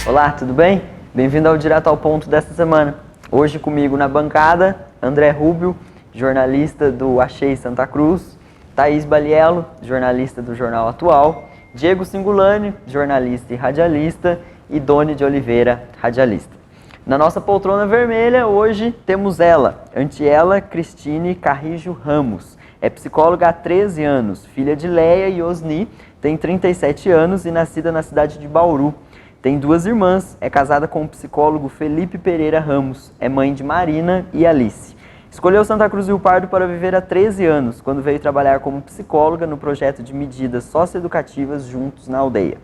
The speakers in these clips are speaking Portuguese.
Olá, tudo bem? Bem-vindo ao Direto ao Ponto desta semana. Hoje comigo na bancada, André Rubio, jornalista do Achei Santa Cruz, Thaís Baliello, jornalista do Jornal Atual, Diego Singulani, jornalista e radialista, e Doni de Oliveira, radialista. Na nossa poltrona vermelha, hoje temos ela, Antiela Cristine Carrijo Ramos. É psicóloga há 13 anos, filha de Leia e Osni, tem 37 anos e nascida na cidade de Bauru. Tem 2 irmãs, é casada com o psicólogo Felipe Pereira Ramos, é mãe de Marina e Alice. Escolheu Santa Cruz do Rio Pardo para viver há 13 anos, quando veio trabalhar como psicóloga no projeto de medidas socioeducativas Juntos na Aldeia.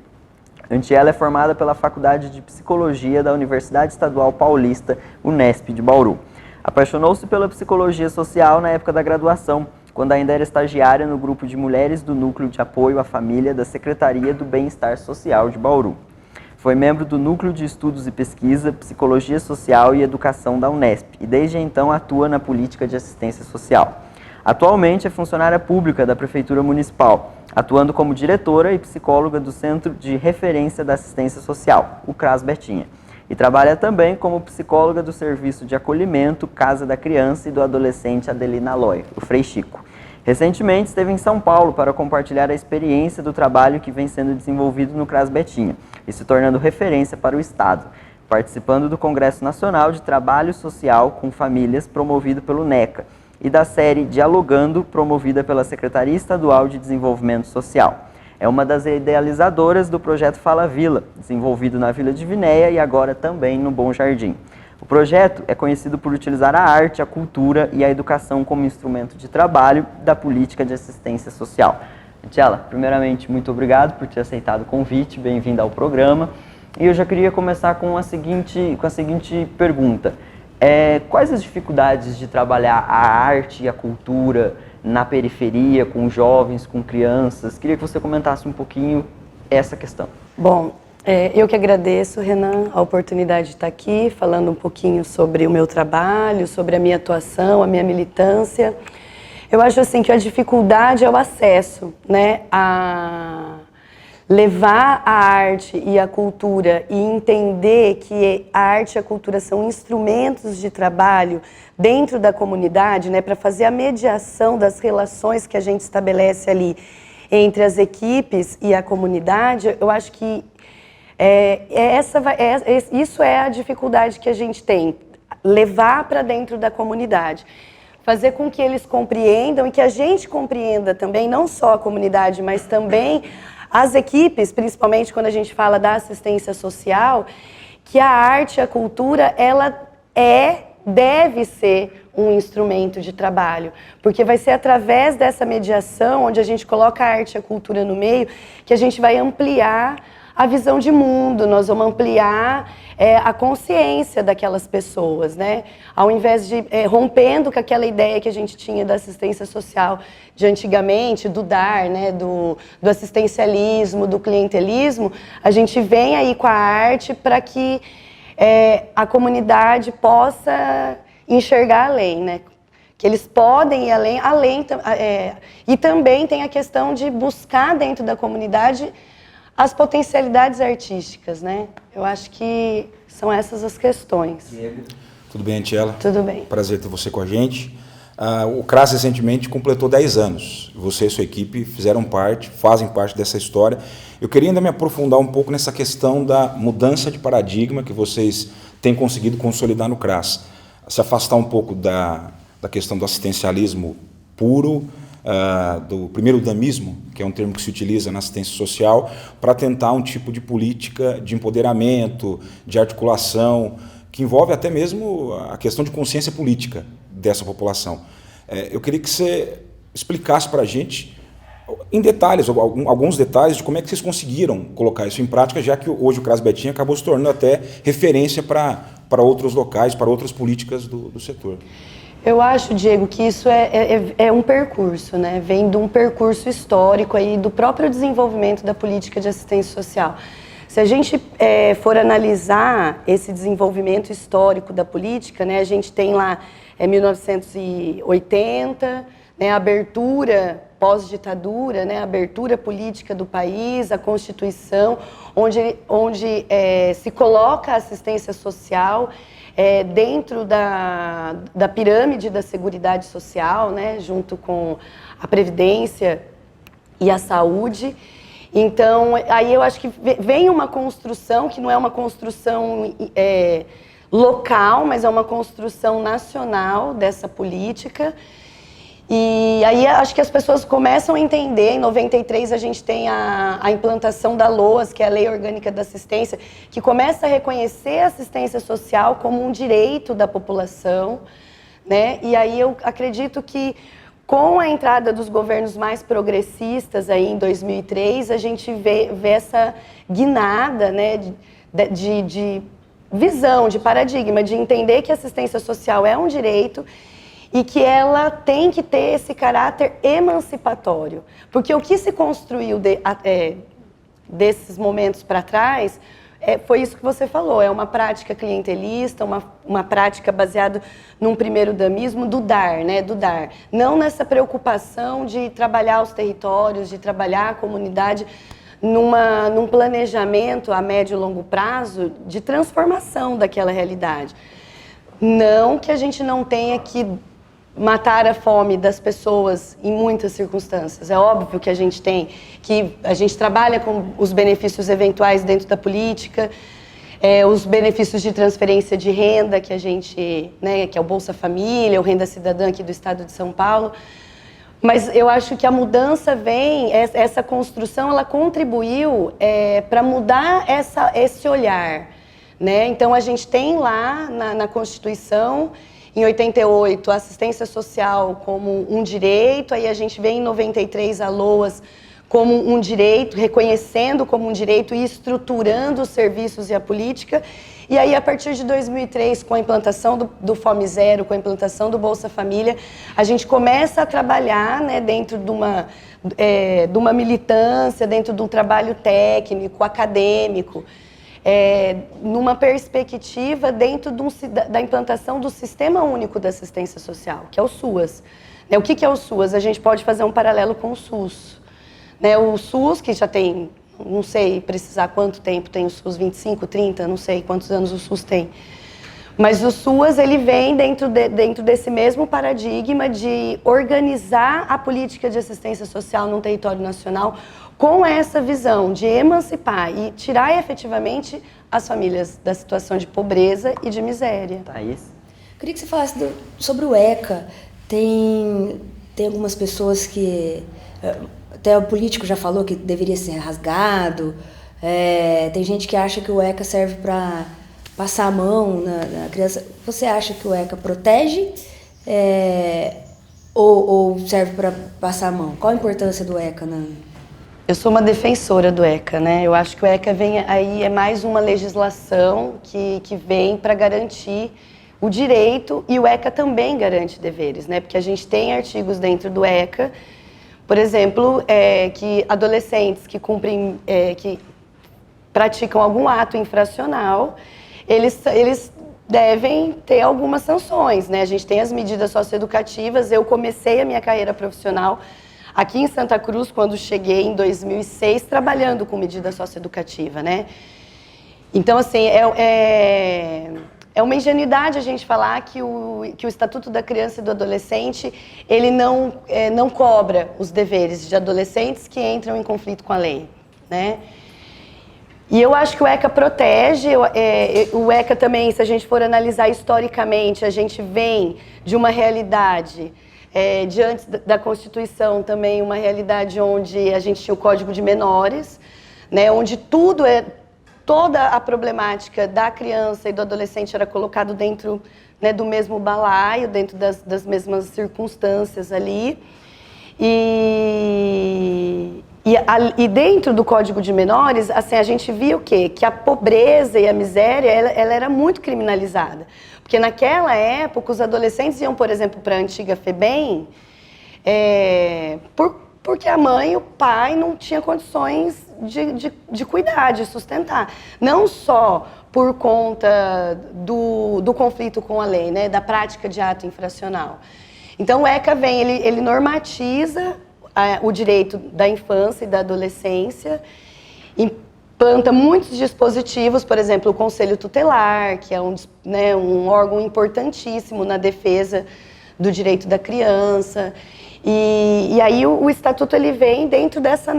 Antiela é formada pela Faculdade de Psicologia da Universidade Estadual Paulista, Unesp de Bauru. Apaixonou-se pela psicologia social na época da graduação, quando ainda era estagiária no grupo de mulheres do Núcleo de Apoio à Família da Secretaria do Bem-Estar Social de Bauru. Foi membro do Núcleo de Estudos e Pesquisa, Psicologia Social e Educação da Unesp e desde então atua na política de assistência social. Atualmente é funcionária pública da Prefeitura Municipal, atuando como diretora e psicóloga do Centro de Referência da Assistência Social, o CRAS Betinha, e trabalha também como psicóloga do Serviço de Acolhimento Casa da Criança e do Adolescente Adelina Aloy, o Frei Chico. Recentemente esteve em São Paulo para compartilhar a experiência do trabalho que vem sendo desenvolvido no CRAS Betinha e se tornando referência para o Estado, participando do Congresso Nacional de Trabalho Social com Famílias promovido pelo NECA e da série Dialogando, promovida pela Secretaria Estadual de Desenvolvimento Social. É uma das idealizadoras do projeto Fala Vila, desenvolvido na Vila de Vinéia e agora também no Bom Jardim. O projeto é conhecido por utilizar a arte, a cultura e a educação como instrumento de trabalho da política de assistência social. Antiela, primeiramente, muito obrigado por ter aceitado o convite, bem-vinda ao programa. E eu já queria começar com a seguinte pergunta. Quais as dificuldades de trabalhar a arte e a cultura na periferia, com jovens, com crianças? Queria que você comentasse um pouquinho essa questão. Bom, eu que agradeço, Renan, a oportunidade de estar aqui, falando um pouquinho sobre o meu trabalho, sobre a minha atuação, a minha militância. Eu acho assim que a dificuldade é o acesso, né, a levar a arte e a cultura e entender que a arte e a cultura são instrumentos de trabalho dentro da comunidade, né, para fazer a mediação das relações que a gente estabelece ali entre as equipes e a comunidade. Eu acho que isso é a dificuldade que a gente tem, levar para dentro da comunidade, fazer com que eles compreendam e que a gente compreenda também, não só a comunidade, mas também as equipes, principalmente quando a gente fala da assistência social, que a arte e a cultura, ela deve ser um instrumento de trabalho, porque vai ser através dessa mediação, onde a gente coloca a arte e a cultura no meio, que a gente vai ampliar a visão de mundo, nós vamos ampliar a consciência daquelas pessoas, né? Ao invés de rompendo com aquela ideia que a gente tinha da assistência social de antigamente, do dar, né? do assistencialismo, do clientelismo, a gente vem aí com a arte para que a comunidade possa enxergar além, né? Que eles podem ir além e também tem a questão de buscar dentro da comunidade as potencialidades artísticas, né? Eu acho que são essas as questões. Diego. Tudo bem, Antiela? Tudo bem. Prazer ter você com a gente. O CRAS recentemente completou 10 anos. Você e sua equipe fazem parte dessa história. Eu queria ainda me aprofundar um pouco nessa questão da mudança de paradigma que vocês têm conseguido consolidar no CRAS. Se afastar um pouco da questão do assistencialismo puro, do primeiro damismo, que é um termo que se utiliza na assistência social, para tentar um tipo de política de empoderamento, de articulação, que envolve até mesmo a questão de consciência política dessa população. Eu queria que você explicasse para a gente, em detalhes, alguns detalhes de como é que vocês conseguiram colocar isso em prática, já que hoje o CRAS Betinha acabou se tornando até referência para outros locais, para outras políticas do setor. Eu acho, Diego, que isso é um percurso, né? Vem de um percurso histórico aí do próprio desenvolvimento da política de assistência social. Se a gente for analisar esse desenvolvimento histórico da política, né, a gente tem lá 1980, né, a abertura pós-ditadura, né, a abertura política do país, a Constituição, onde se coloca a assistência social dentro da pirâmide da Seguridade Social, né, junto com a Previdência e a Saúde. Então, aí eu acho que vem uma construção que não é uma construção local, mas é uma construção nacional dessa política. E aí acho que as pessoas começam a entender. Em 93 a gente tem a implantação da LOAS, que é a Lei Orgânica da Assistência, que começa a reconhecer a assistência social como um direito da população, né? E aí eu acredito que com a entrada dos governos mais progressistas aí em 2003, a gente vê essa guinada, né, de visão, de paradigma, de entender que a assistência social é um direito e que ela tem que ter esse caráter emancipatório. Porque o que se construiu desses momentos para trás foi isso que você falou, é uma prática clientelista, uma prática baseada num primeiro damismo do dar, né, do dar. Não nessa preocupação de trabalhar os territórios, de trabalhar a comunidade num planejamento a médio e longo prazo de transformação daquela realidade. Não que a gente não tenha que matar a fome das pessoas em muitas circunstâncias. É óbvio que a gente trabalha com os benefícios eventuais dentro da política, os benefícios de transferência de renda que a gente, né, que é o Bolsa Família, o Renda Cidadã aqui do estado de São Paulo. Mas eu acho que a mudança essa construção, ela contribuiu para mudar esse olhar, né? Então a gente tem lá na Constituição, em 88, a assistência social como um direito, aí a gente vê em 93 a LOAS como um direito, reconhecendo como um direito e estruturando os serviços e a política. E aí, a partir de 2003, com a implantação do Fome Zero, com a implantação do Bolsa Família, a gente começa a trabalhar, né, dentro de uma militância, dentro de um trabalho técnico, acadêmico, numa perspectiva dentro da implantação do Sistema Único da Assistência Social, que é o SUAS. O que é o SUAS? A gente pode fazer um paralelo com o SUS. O SUS, que já tem, não sei precisar quanto tempo tem o SUS, 25, 30, não sei quantos anos o SUS tem. Mas o SUAS, ele vem dentro desse mesmo paradigma de organizar a política de assistência social num território nacional com essa visão de emancipar e tirar efetivamente as famílias da situação de pobreza e de miséria. Thaís? Queria que você falasse sobre o ECA. Tem algumas pessoas que... Até o político já falou que deveria ser rasgado. Tem gente que acha que o ECA serve para passar a mão na criança. Você acha que o ECA protege ou serve para passar a mão? Qual a importância do ECA? Eu sou uma defensora do ECA, né? Eu acho que o ECA é mais uma legislação que vem para garantir o direito, e o ECA também garante deveres, né? Porque a gente tem artigos dentro do ECA, por exemplo, que adolescentes que que praticam algum ato infracional, eles devem ter algumas sanções, né? A gente tem as medidas socioeducativas. Eu comecei a minha carreira profissional aqui em Santa Cruz, quando cheguei em 2006, trabalhando com medida socioeducativa, né? Então, assim, é uma ingenuidade a gente falar que o Estatuto da Criança e do Adolescente, ele não cobra os deveres de adolescentes que entram em conflito com a lei, né? E eu acho que o ECA protege. O ECA também, se a gente for analisar historicamente, a gente vem de uma realidade, diante da Constituição também, uma realidade onde a gente tinha o Código de Menores, né, onde toda a problemática da criança e do adolescente era colocado dentro, né, do mesmo balaio, dentro das mesmas circunstâncias ali. E dentro do Código de Menores, assim, a gente via o quê? Que a pobreza e a miséria, ela era muito criminalizada. Porque naquela época, os adolescentes iam, por exemplo, para a antiga FEBEM, porque a mãe e o pai não tinham condições de cuidar, de sustentar. Não só por conta do conflito com a lei, né, da prática de ato infracional. Então o ECA vem, ele normatiza o direito da infância e da adolescência, implanta muitos dispositivos, por exemplo, o Conselho Tutelar, que é um órgão importantíssimo na defesa do direito da criança. E aí o Estatuto ele vem desse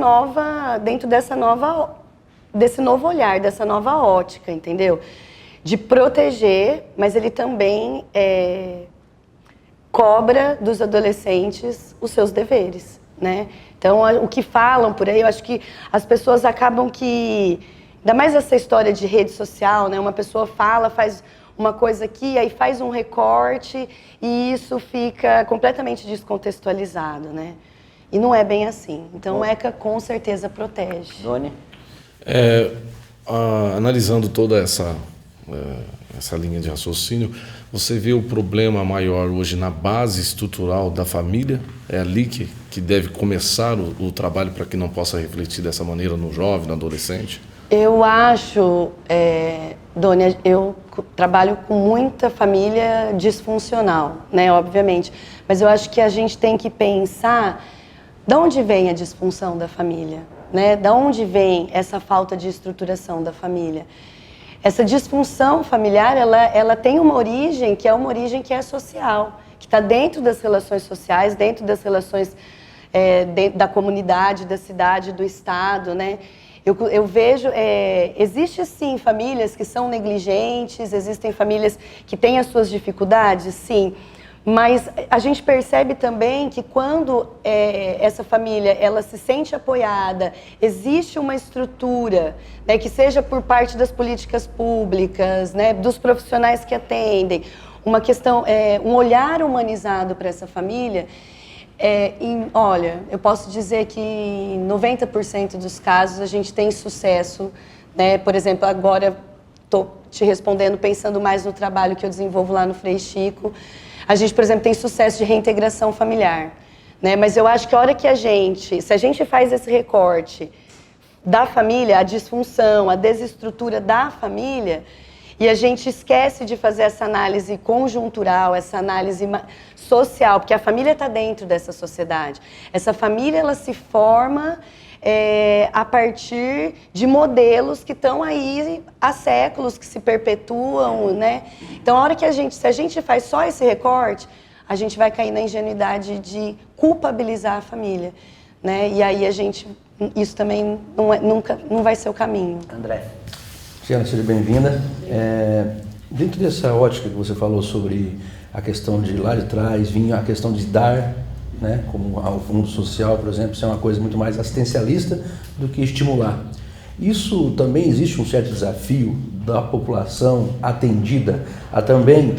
novo olhar, dessa nova ótica, entendeu? De proteger, mas ele também cobra dos adolescentes os seus deveres, né? Então, o que falam por aí, eu acho que as pessoas acabam que... Ainda mais essa história de rede social, né? Uma pessoa fala, faz uma coisa aqui, aí faz um recorte e isso fica completamente descontextualizado, né? E não é bem assim. Então, o ECA com certeza protege. Doni? Analisando toda essa linha de raciocínio, você vê o problema maior hoje na base estrutural da família? É ali que deve começar o trabalho para que não possa refletir dessa maneira no jovem, no adolescente? Eu acho, Doni, eu trabalho com muita família disfuncional, né, obviamente, mas eu acho que a gente tem que pensar de onde vem a disfunção da família, né, de onde vem essa falta de estruturação da família. Essa disfunção familiar, ela tem uma origem que é social, que está dentro das relações sociais, dentro das relações dentro da comunidade, da cidade, do estado, né? Eu vejo, existe sim famílias que são negligentes, existem famílias que têm as suas dificuldades, sim, mas a gente percebe também que quando essa família ela se sente apoiada, existe uma estrutura, né, que seja por parte das políticas públicas, né, dos profissionais que atendem, uma questão, um olhar humanizado para essa família. Olha, eu posso dizer que em 90% dos casos a gente tem sucesso, né? Por exemplo, agora estou te respondendo pensando mais no trabalho que eu desenvolvo lá no Frei Chico. A gente, por exemplo, tem sucesso de reintegração familiar, né? Mas eu acho que a hora que se a gente faz esse recorte da família, a disfunção, a desestrutura da família, e a gente esquece de fazer essa análise conjuntural, essa análise social, porque a família está dentro dessa sociedade. Essa família ela se forma a partir de modelos que estão aí há séculos, que se perpetuam, né? Então, a hora que se a gente faz só esse recorte, a gente vai cair na ingenuidade de culpabilizar a família, né? E aí isso também não vai ser o caminho. André? Luciana, seja bem-vinda. Dentro dessa ótica que você falou sobre a questão de lá de trás, vinha a questão de dar, né, como ao fundo social, por exemplo, ser uma coisa muito mais assistencialista do que estimular. Isso também existe um certo desafio da população atendida a também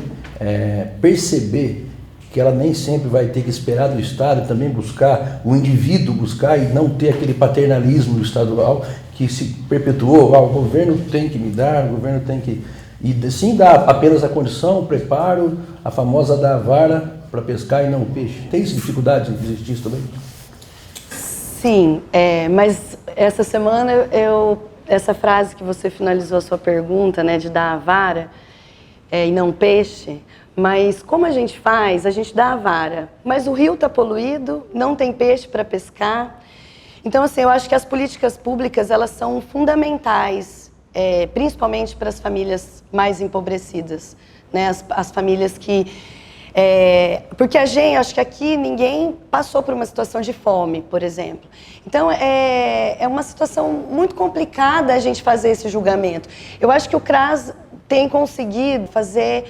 perceber que ela nem sempre vai ter que esperar do Estado, também buscar o indivíduo, buscar e não ter aquele paternalismo estadual que se perpetuou, o governo tem que me dar, o governo tem que... E sim dar apenas a condição, o preparo, a famosa da vara para pescar e não o peixe. Tem dificuldade de existir isso também? Sim, mas essa semana essa frase que você finalizou a sua pergunta, né, de dar a vara e não o peixe, mas como a gente faz? A gente dá a vara, mas o rio está poluído, não tem peixe para pescar. Então, assim, eu acho que as políticas públicas, elas são fundamentais, principalmente para as famílias mais empobrecidas, né? As famílias que... porque acho que aqui ninguém passou por uma situação de fome, por exemplo. Então, é uma situação muito complicada a gente fazer esse julgamento. Eu acho que o CRAS tem conseguido fazer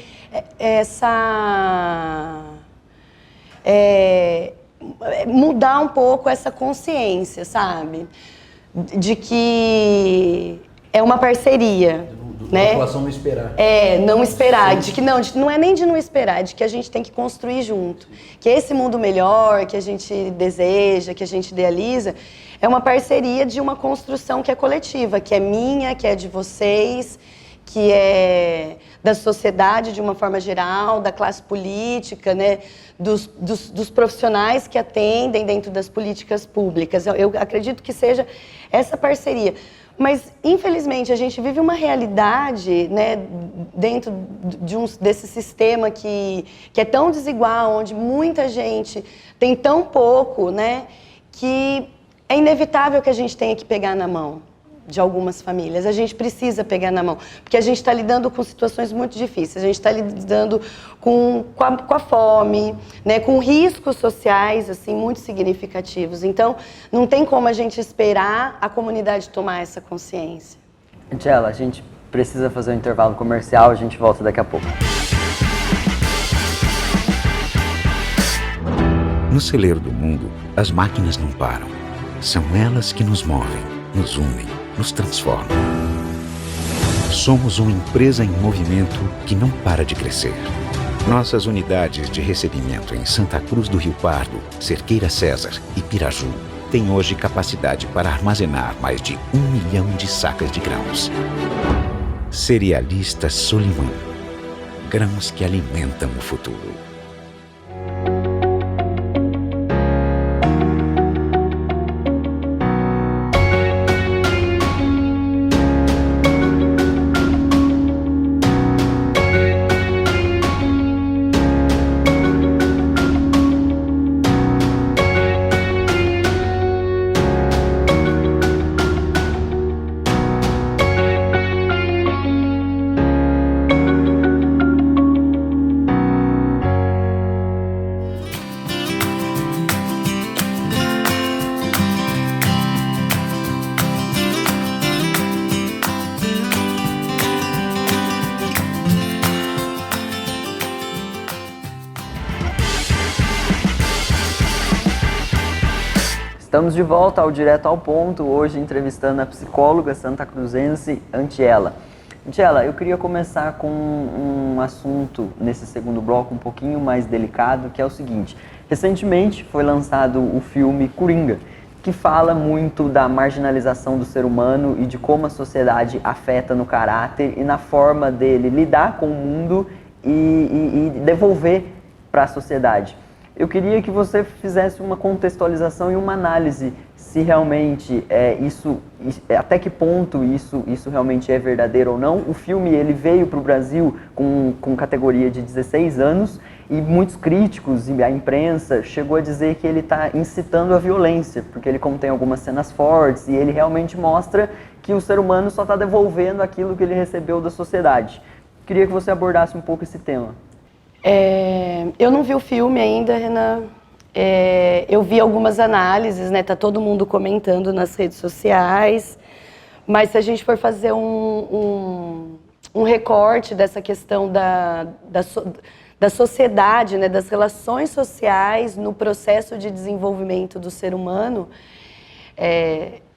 mudar um pouco essa consciência, sabe? De que é uma parceria. A população não esperar. Não esperar. De que não é nem de não esperar, é de que a gente tem que construir junto. Que esse mundo melhor, que a gente deseja, que a gente idealiza, é uma parceria de uma construção que é coletiva, que é minha, que é de vocês, que é da sociedade de uma forma geral, da classe política, né? Dos profissionais que atendem dentro das políticas públicas. Eu acredito que seja essa parceria. Mas, infelizmente, a gente vive uma realidade, né, dentro desse sistema que é tão desigual, onde muita gente tem tão pouco, né, que é inevitável que a gente tenha que pegar na mão de algumas famílias. A gente precisa pegar na mão, porque a gente está lidando com situações muito difíceis. A gente está lidando com a fome, né, com riscos sociais assim, muito significativos. Então, não tem como a gente esperar a comunidade tomar essa consciência. Angela, a gente precisa fazer um intervalo comercial, a gente volta daqui a pouco. No celeiro do mundo, as máquinas não param. São elas que nos movem, nos unem, nos transformam. Somos uma empresa em movimento que não para de crescer. Nossas unidades de recebimento em Santa Cruz do Rio Pardo, Cerqueira César e Piraju têm hoje capacidade para armazenar mais de 1 milhão de sacas de grãos. Cerealista Solimã. Grãos que alimentam o futuro. Estamos de volta ao Direto ao Ponto, hoje entrevistando a psicóloga santacruzense Angela. Angela, eu queria começar com um assunto nesse segundo bloco um pouquinho mais delicado, que é o seguinte. Recentemente foi lançado o filme Coringa, que fala muito da marginalização do ser humano e de como a sociedade afeta no caráter e na forma dele lidar com o mundo e devolver para a sociedade. Eu queria que você fizesse uma contextualização e uma análise se realmente até que ponto isso realmente é verdadeiro ou não. O filme ele veio para o Brasil com categoria de 16 anos e muitos críticos e a imprensa chegou a dizer que ele está incitando a violência, porque ele contém algumas cenas fortes e ele realmente mostra que o ser humano só está devolvendo aquilo que ele recebeu da sociedade. Queria que você abordasse um pouco esse tema. Eu não vi o filme ainda, Renan. Eu vi algumas análises, né? Tá todo mundo comentando nas redes sociais. Mas se a gente for fazer um recorte dessa questão da sociedade, né? Das relações sociais no processo de desenvolvimento do ser humano,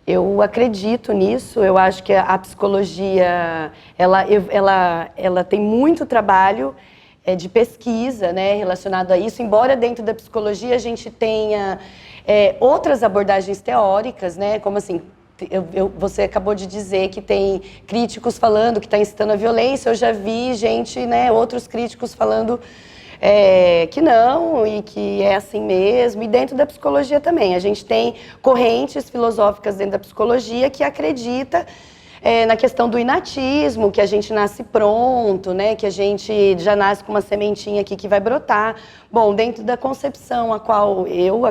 eu acredito nisso. Eu acho que a psicologia ela tem muito trabalho de pesquisa, né, relacionado a isso, embora dentro da psicologia a gente tenha outras abordagens teóricas, né, como assim, você acabou de dizer que tem críticos falando que está incitando a violência, eu já vi gente, né, outros críticos falando que não, e que é assim mesmo, e dentro da psicologia também, a gente tem correntes filosóficas dentro da psicologia que acredita na questão do inatismo, que a gente nasce pronto, né? Que a gente já nasce com uma sementinha aqui que vai brotar. Bom, dentro da concepção a qual eu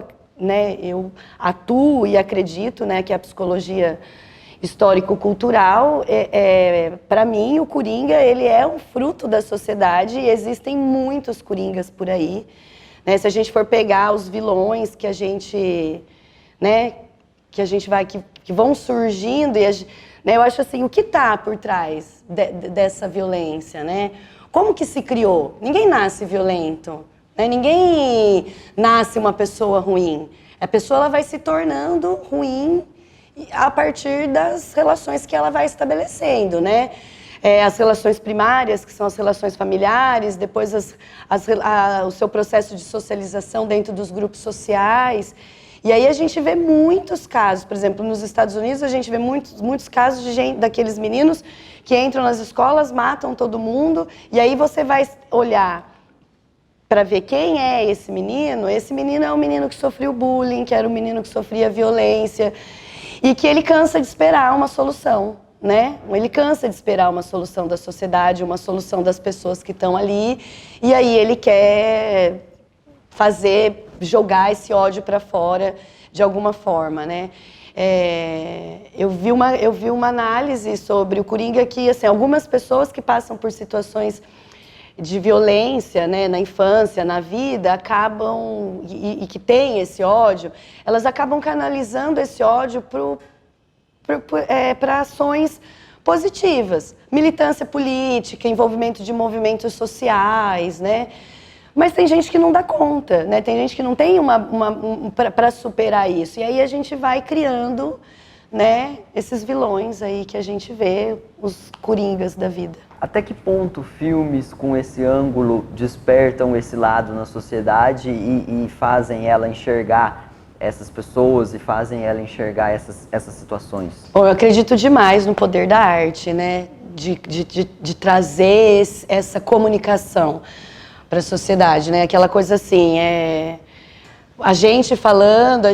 atuo e acredito, né, que é a psicologia histórico-cultural, para mim o Coringa ele é um fruto da sociedade e existem muitos Coringas por aí. Né? Se a gente for pegar os vilões que a gente, né, que vão surgindo eu acho assim, o que está por trás dessa violência, né? Como que se criou? Ninguém nasce violento, né? Ninguém nasce uma pessoa ruim. A pessoa ela vai se tornando ruim a partir das relações que ela vai estabelecendo, né? As relações primárias, que são as relações familiares, depois o seu processo de socialização dentro dos grupos sociais. E aí a gente vê muitos casos, por exemplo, nos Estados Unidos a gente vê muitos casos de daqueles meninos que entram nas escolas, matam todo mundo, e aí você vai olhar para ver quem é esse menino é um menino que sofreu bullying, que era um menino que sofria violência. e que ele cansa de esperar uma solução, né? Ele cansa de esperar uma solução da sociedade, uma solução das pessoas que estão ali, e aí ele quer jogar esse ódio para fora de alguma forma, né? Eu vi uma análise sobre o Coringa que, assim, algumas pessoas que passam por situações de violência, né, na infância, na vida, acabam, e que têm esse ódio, elas acabam canalizando esse ódio para ações positivas. Militância política, envolvimento de movimentos sociais, né? Mas tem gente que não dá conta, né? Tem gente que não tem para superar isso. E aí a gente vai criando, né, esses vilões aí que a gente vê, os coringas da vida. Até que ponto filmes com esse ângulo despertam esse lado na sociedade e fazem ela enxergar essas pessoas e fazem ela enxergar essas situações? Bom, eu acredito demais no poder da arte, né? De trazer essa comunicação para a sociedade, né? Aquela coisa assim, a gente falando,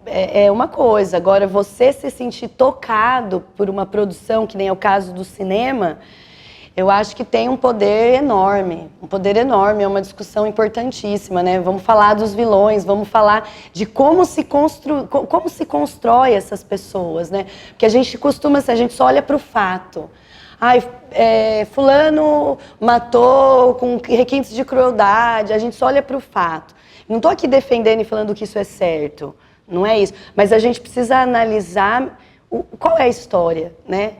é uma coisa. Agora, você se sentir tocado por uma produção, que nem é o caso do cinema, eu acho que tem um poder enorme, é uma discussão importantíssima, né? Vamos falar dos vilões, vamos falar de como se constrói essas pessoas, né? Porque a gente só olha para o fato. Fulano matou com requintes de crueldade, a gente só olha para o fato. Não estou aqui defendendo e falando que isso é certo, não é isso. Mas a gente precisa analisar qual é a história, né?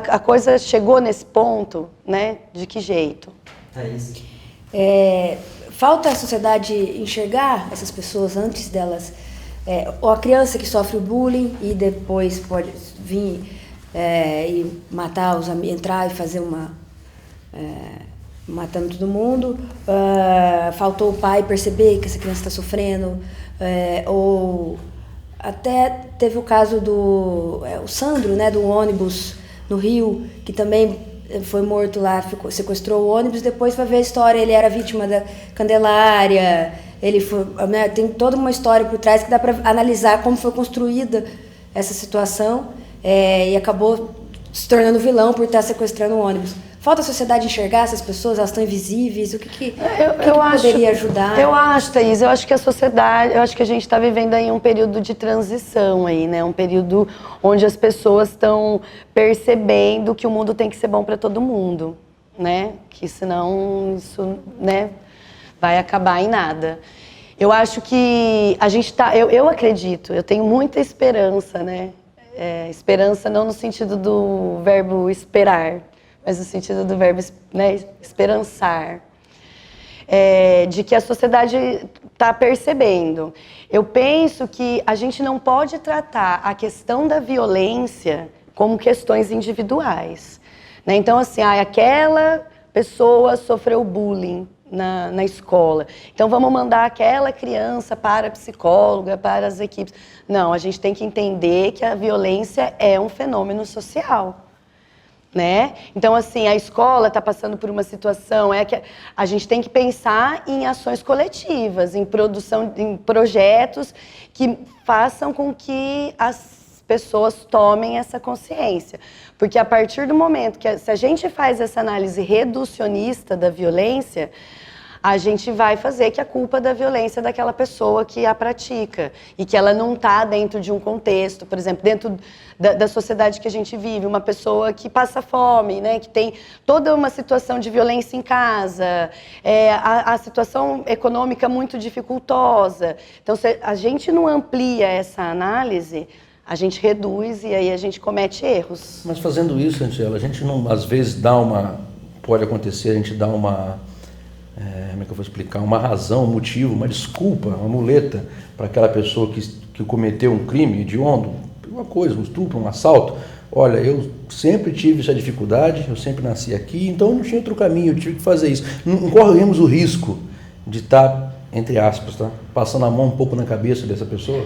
A coisa chegou nesse ponto, né? De que jeito? Thaís. Falta a sociedade enxergar essas pessoas antes delas. Ou a criança que sofre o bullying e depois pode vir e matar os amigos, entrar e fazer matando todo mundo. Faltou o pai perceber que essa criança está sofrendo. Ou até teve o caso do o Sandro, né, do ônibus no Rio, que também foi morto lá, sequestrou o ônibus, depois vai ver a história, ele era vítima da Candelária, ele foi, né, tem toda uma história por trás que dá para analisar como foi construída essa situação, e acabou se tornando vilão por estar sequestrando o ônibus. Falta a sociedade enxergar essas pessoas, elas estão invisíveis, o que poderia ajudar? Eu acho, Thaís, eu acho que a sociedade, eu acho que a gente está vivendo aí um período de transição aí, né? Um período onde as pessoas estão percebendo que o mundo tem que ser bom para todo mundo, né? Que senão isso, né, vai acabar em nada. Eu acho que a gente está, eu acredito, eu tenho muita esperança, né? Esperança não no sentido do verbo esperar, mas no sentido do verbo, né, esperançar, de que a sociedade está percebendo. Eu penso que a gente não pode tratar a questão da violência como questões individuais, né? Então, assim, aquela pessoa sofreu bullying na escola, então vamos mandar aquela criança para a psicóloga, para as equipes. Não, a gente tem que entender que a violência é um fenômeno social, né? Então, assim, a escola está passando por uma situação, que a gente tem que pensar em ações coletivas, em produção, em projetos que façam com que as pessoas tomem essa consciência. Porque a partir do momento se a gente faz essa análise reducionista da violência, a gente vai fazer que a culpa da violência é daquela pessoa que a pratica e que ela não está dentro de um contexto, por exemplo, dentro da sociedade que a gente vive, uma pessoa que passa fome, né, que tem toda uma situação de violência em casa, a situação econômica muito dificultosa. Então, se a gente não amplia essa análise, a gente reduz e aí a gente comete erros. Mas fazendo isso, Angela, a gente não, às vezes, pode acontecer, a gente dá como é que eu vou explicar? Uma razão, um motivo, uma desculpa, uma muleta para aquela pessoa que cometeu um crime hediondo, uma coisa, um estupro, um assalto. Olha, eu sempre tive essa dificuldade, eu sempre nasci aqui, então não tinha outro caminho, eu tive que fazer isso. Não corremos o risco de estar, entre aspas, passando a mão um pouco na cabeça dessa pessoa?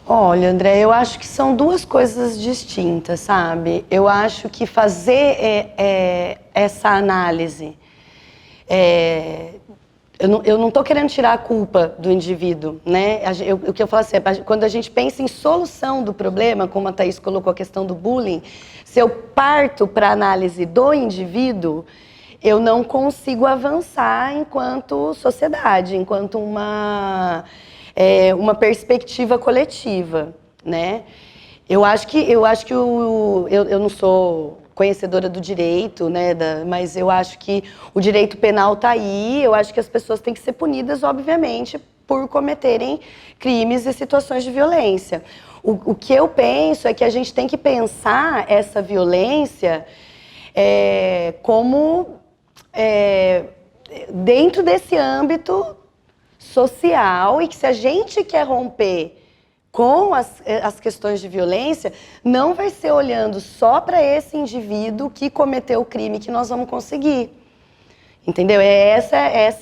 Olha, André, eu acho que são duas coisas distintas, sabe? Eu acho que fazer essa análise Eu não estou querendo tirar a culpa do indivíduo, né? O que eu falo assim, quando a gente pensa em solução do problema, como a Thaís colocou a questão do bullying, se eu parto para a análise do indivíduo, eu não consigo avançar enquanto sociedade, enquanto uma perspectiva coletiva, né? Eu não sou conhecedora do direito, né, mas eu acho que o direito penal está aí, eu acho que as pessoas têm que ser punidas, obviamente, por cometerem crimes e situações de violência. O que eu penso é que a gente tem que pensar essa violência como dentro desse âmbito social, e que se a gente quer romper com as questões de violência, não vai ser olhando só para esse indivíduo que cometeu o crime que nós vamos conseguir. Entendeu? Essa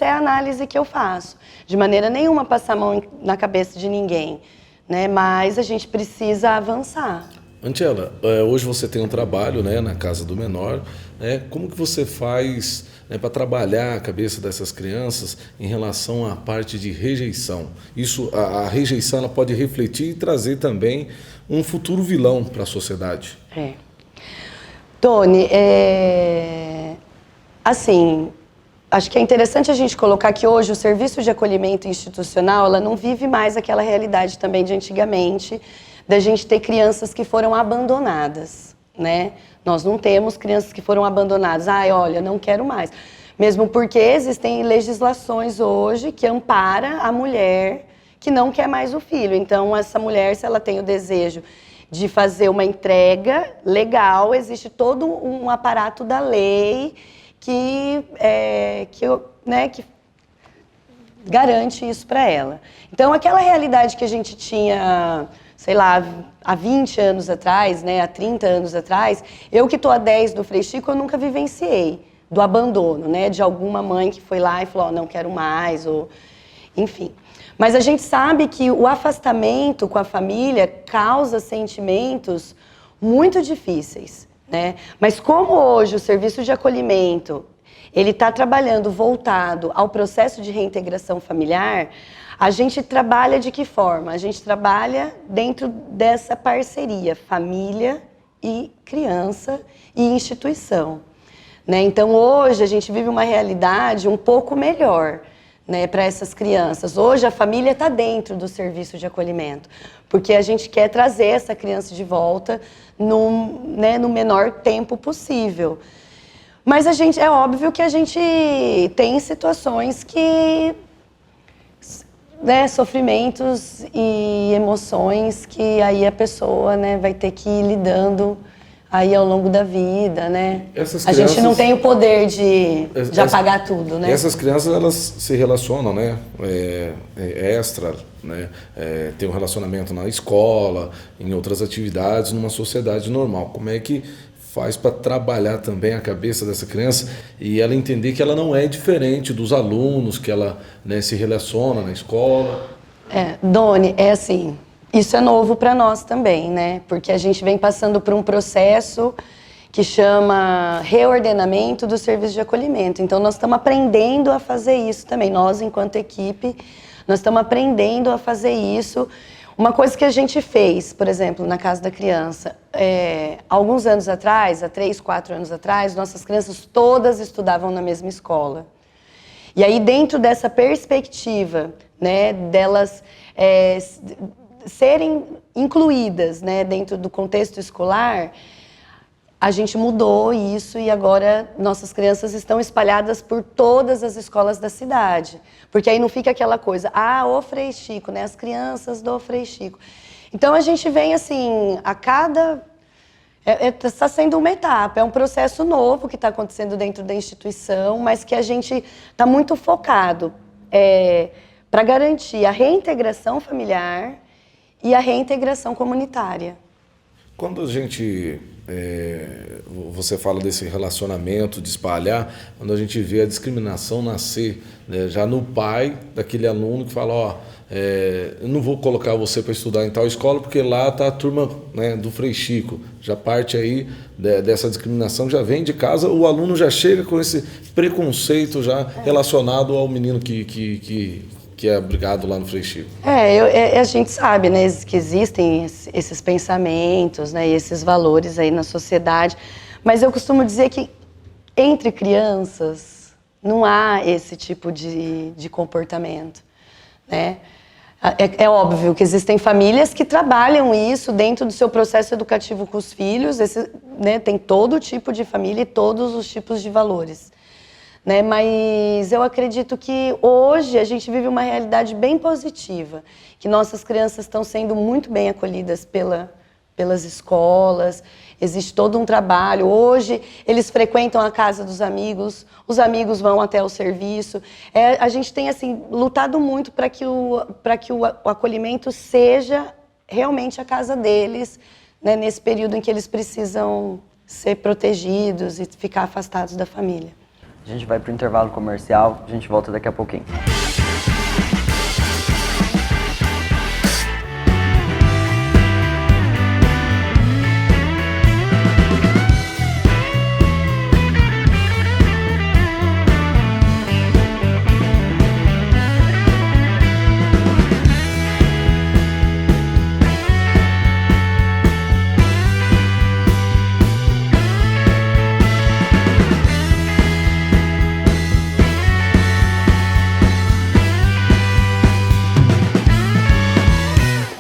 é a análise que eu faço. De maneira nenhuma passar a mão na cabeça de ninguém, né? Mas a gente precisa avançar. Antiela, hoje você tem um trabalho, né, na Casa do Menor, né? Como que você faz, né, para trabalhar a cabeça dessas crianças em relação à parte de rejeição? Isso, a rejeição, ela pode refletir e trazer também um futuro vilão para a sociedade. Tony, assim, acho que é interessante a gente colocar que hoje o serviço de acolhimento institucional, ela não vive mais aquela realidade também de antigamente, da gente ter crianças que foram abandonadas, né? Nós não temos crianças que foram abandonadas. Olha, não quero mais. Mesmo porque existem legislações hoje que amparam a mulher que não quer mais o filho. Então, essa mulher, se ela tem o desejo de fazer uma entrega legal, existe todo um aparato da lei que garante isso para ela. Então, aquela realidade que a gente tinha, sei lá, há 20 anos atrás, né, há 30 anos atrás, eu que estou há 10 do Frei Chico, eu nunca vivenciei do abandono, né, de alguma mãe que foi lá e falou, não quero mais, ou enfim. Mas a gente sabe que o afastamento com a família causa sentimentos muito difíceis, né? Mas como hoje o serviço de acolhimento, ele está trabalhando voltado ao processo de reintegração familiar, a gente trabalha de que forma? A gente trabalha dentro dessa parceria, família e criança e instituição, né? Então, hoje, a gente vive uma realidade um pouco melhor, né, para essas crianças. Hoje, a família está dentro do serviço de acolhimento, porque a gente quer trazer essa criança de volta no menor tempo possível. Mas é óbvio que a gente tem situações que... sofrimentos e emoções que aí a pessoa, né, vai ter que ir lidando aí ao longo da vida, né? A gente não tem o poder de apagar tudo, né? Essas crianças, elas se relacionam, né? Extra, né? Tem um relacionamento na escola, em outras atividades, numa sociedade normal. Como é que faz para trabalhar também a cabeça dessa criança e ela entender que ela não é diferente dos alunos, que ela, né, se relaciona na escola? Doni, assim, isso é novo para nós também, né? Porque a gente vem passando por um processo que chama reordenamento do serviço de acolhimento. Então, nós estamos aprendendo a fazer isso também. Nós, enquanto equipe, nós estamos aprendendo a fazer isso. Uma coisa que a gente fez, por exemplo, na Casa da Criança, alguns anos atrás, há 3, 4 anos atrás, nossas crianças todas estudavam na mesma escola. E aí, dentro dessa perspectiva, né, delas serem incluídas, né, dentro do contexto escolar, a gente mudou isso e agora nossas crianças estão espalhadas por todas as escolas da cidade. Porque aí não fica aquela coisa, o Frei Chico, né, as crianças do Frei Chico. Então a gente vem assim, a cada... Está sendo uma etapa, é um processo novo que está acontecendo dentro da instituição, mas que a gente está muito focado para garantir a reintegração familiar e a reintegração comunitária. Quando a gente, você fala desse relacionamento, de espalhar, quando a gente vê a discriminação nascer, né, já no pai daquele aluno que fala, eu não vou colocar você para estudar em tal escola porque lá está a turma, né, do Frei Chico. Já parte aí dessa discriminação, já vem de casa, o aluno já chega com esse preconceito já relacionado ao menino que é abrigado lá no Frei Chico. A gente sabe, né, que existem esses pensamentos, né, e esses valores aí na sociedade, mas eu costumo dizer que entre crianças não há esse tipo de comportamento, né? É óbvio que existem famílias que trabalham isso dentro do seu processo educativo com os filhos, né, tem todo tipo de família e todos os tipos de valores, né? Mas eu acredito que hoje a gente vive uma realidade bem positiva, que nossas crianças estão sendo muito bem acolhidas pelas escolas, existe todo um trabalho. Hoje eles frequentam a casa dos amigos, os amigos vão até o serviço. A gente tem assim lutado muito para que o acolhimento seja realmente a casa deles, né, nesse período em que eles precisam ser protegidos e ficar afastados da família. A gente vai para o intervalo comercial, a gente volta daqui a pouquinho.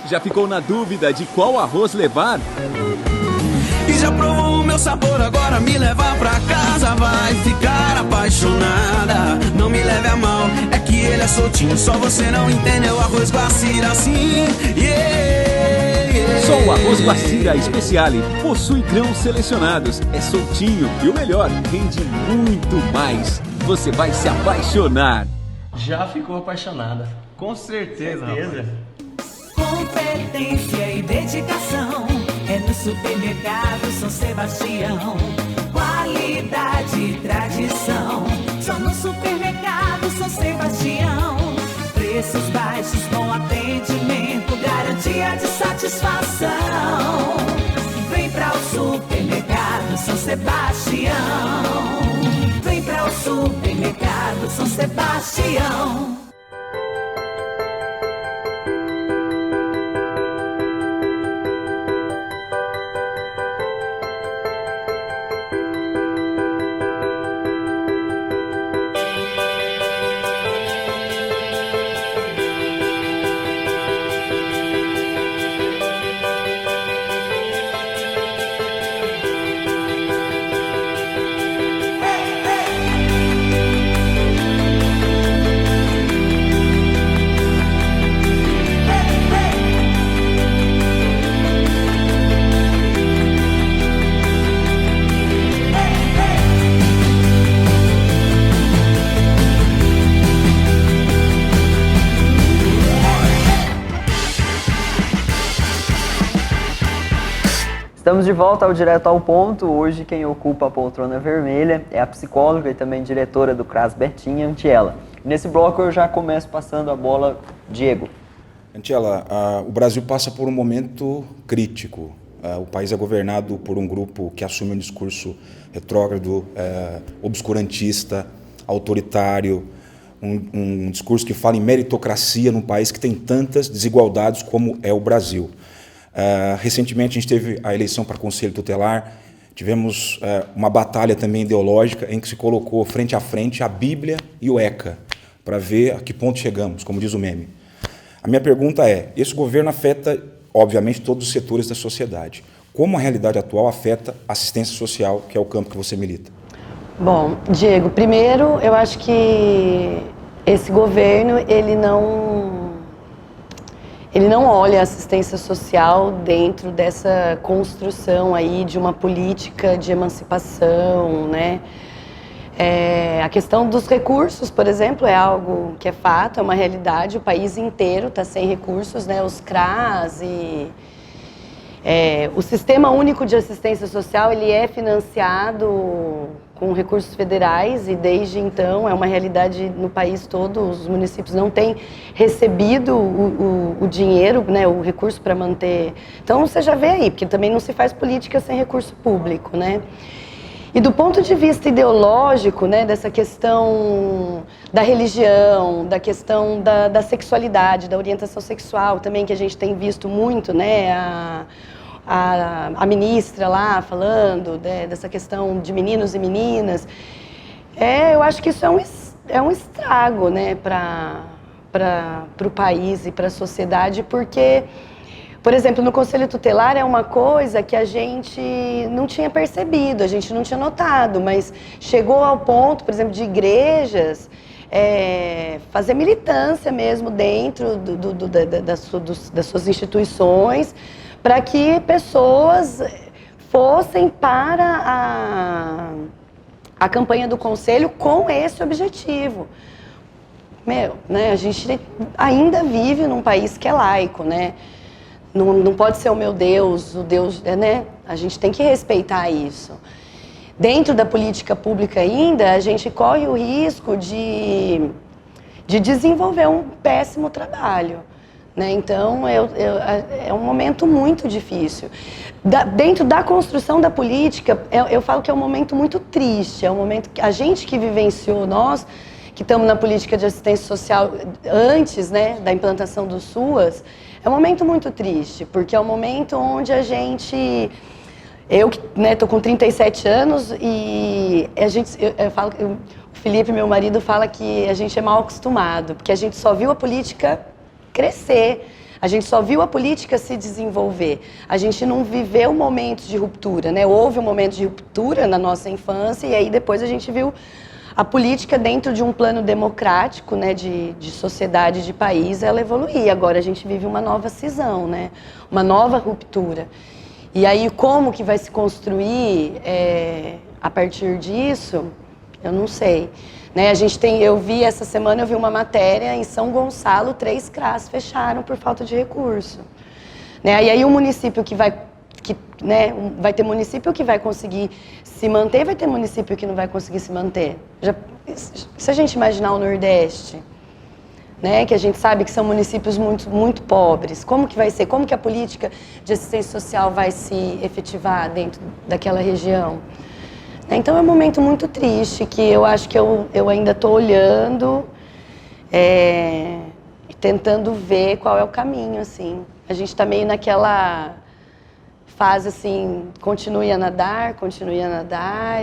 Já ficou na dúvida de qual arroz levar? E já provou o meu sabor, agora me levar pra casa. Vai ficar apaixonada, não me leve a mal. É que ele é soltinho, só você não entendeu. Arroz Guacira assim, Só o arroz Guacira Speciale possui grãos selecionados, é soltinho e o melhor, rende muito mais. Você vai se apaixonar. Já ficou apaixonada? Com certeza. Competência e dedicação é no supermercado São Sebastião. Qualidade e tradição só no supermercado São Sebastião. Preços baixos, bom atendimento, garantia de satisfação. Vem para o supermercado São Sebastião. Vem para o supermercado São Sebastião. Estamos de volta ao Direto ao Ponto. Hoje quem ocupa a poltrona vermelha é a psicóloga e também diretora do CRAS Bertinha, Antiela. Nesse bloco eu já começo passando a bola, Diego. Antiela, o Brasil passa por um momento crítico. O país é governado por um grupo que assume um discurso retrógrado, obscurantista, autoritário, um discurso que fala em meritocracia num país que tem tantas desigualdades como é o Brasil. Recentemente a gente teve a eleição para Conselho Tutelar, tivemos uma batalha também ideológica em que se colocou frente a frente a Bíblia e o ECA, para ver a que ponto chegamos, como diz o meme. A minha pergunta é, esse governo afeta, obviamente, todos os setores da sociedade. Como a realidade atual afeta a assistência social, que é o campo que você milita? Bom, Diego, primeiro eu acho que esse governo, ele não olha a assistência social dentro dessa construção aí de uma política de emancipação, né? A questão dos recursos, por exemplo, é algo que é fato, é uma realidade, o país inteiro está sem recursos, né? Os CRAS O Sistema Único de Assistência Social, ele é financiado com recursos federais e desde então é uma realidade no país todo, os municípios não têm recebido o dinheiro, né, o recurso para manter. Então você já vê aí, porque também não se faz política sem recurso público, né? E do ponto de vista ideológico, né, dessa questão da religião, da questão da sexualidade, da orientação sexual também, que a gente tem visto muito, né, a ministra lá falando dessa questão de meninos e meninas, eu acho que isso é um estrago, né, para o país e para a sociedade, porque, por exemplo, no Conselho Tutelar é uma coisa que a gente não tinha percebido, a gente não tinha notado, mas chegou ao ponto, por exemplo, de igrejas fazer militância mesmo dentro das suas instituições, para que pessoas fossem para a campanha do Conselho com esse objetivo. Né, a gente ainda vive num país que é laico, né? Não pode ser o meu Deus, o Deus, né? A gente tem que respeitar isso. Dentro da política pública ainda, a gente corre o risco de desenvolver um péssimo trabalho, né? Então, é um momento muito difícil. Dentro da construção da política, eu falo que é um momento muito triste, é um momento que a gente que vivenciou, nós que estamos na política de assistência social antes, né, da implantação do SUAS, é um momento muito triste, porque é um momento onde a gente... Eu que estou com 37 anos e eu falo, o Felipe, meu marido, fala que a gente é mal acostumado, porque a gente só viu a política crescer, a gente só viu a política se desenvolver, a gente não viveu momentos de ruptura, né? Houve um momento de ruptura na nossa infância e aí depois a gente viu a política dentro de um plano democrático, né, de sociedade, de país, ela evoluir. Agora a gente vive uma nova cisão, né, uma nova ruptura. E aí como que vai se construir a partir disso, eu não sei. Né, essa semana eu vi uma matéria em São Gonçalo, 3 CRAS fecharam por falta de recurso. Né, e aí o município vai ter município que vai conseguir se manter, vai ter município que não vai conseguir se manter. Se a gente imaginar o Nordeste, né, que a gente sabe que são municípios muito, muito pobres, como que vai ser? Como que a política de assistência social vai se efetivar dentro daquela região? Então é um momento muito triste, que eu acho que eu ainda estou olhando e tentando ver qual é o caminho, assim. A gente está meio naquela fase assim, continue a nadar,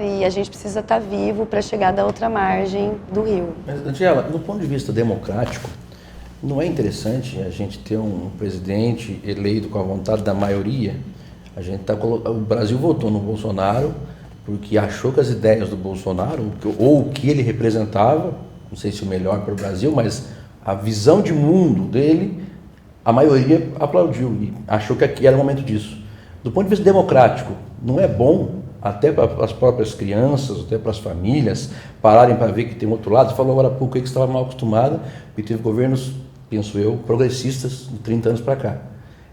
e a gente precisa estar vivo para chegar da outra margem do rio. Mas, Angela, do ponto de vista democrático, não é interessante a gente ter um presidente eleito com a vontade da maioria? O Brasil votou no Bolsonaro porque achou que as ideias do Bolsonaro, ou o que ele representava, não sei se o melhor para o Brasil, mas a visão de mundo dele, a maioria aplaudiu e achou que aqui era o momento disso. Do ponto de vista democrático, não é bom, até para as próprias crianças, até para as famílias, pararem para ver que tem outro lado? Você falou agora há pouco aí que você estava mal acostumada, porque teve governos, penso eu, progressistas de 30 anos para cá.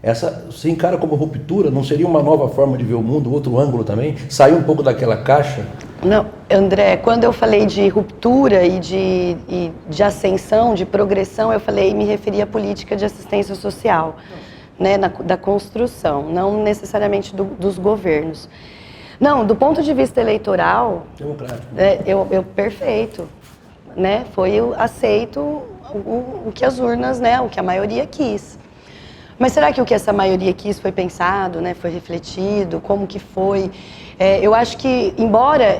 Essa se encara como ruptura? Não seria uma nova forma de ver o mundo, outro ângulo também? Sair um pouco daquela caixa? Não, André, quando eu falei de ruptura e de ascensão, de progressão, eu me referi à política de assistência social. Né, da construção, não necessariamente dos governos. Não, do ponto de vista eleitoral, perfeito, né, foi aceito o que as urnas, né, o que a maioria quis. Mas será que o que essa maioria quis foi pensado, né, foi refletido, como que foi? Eu acho que, embora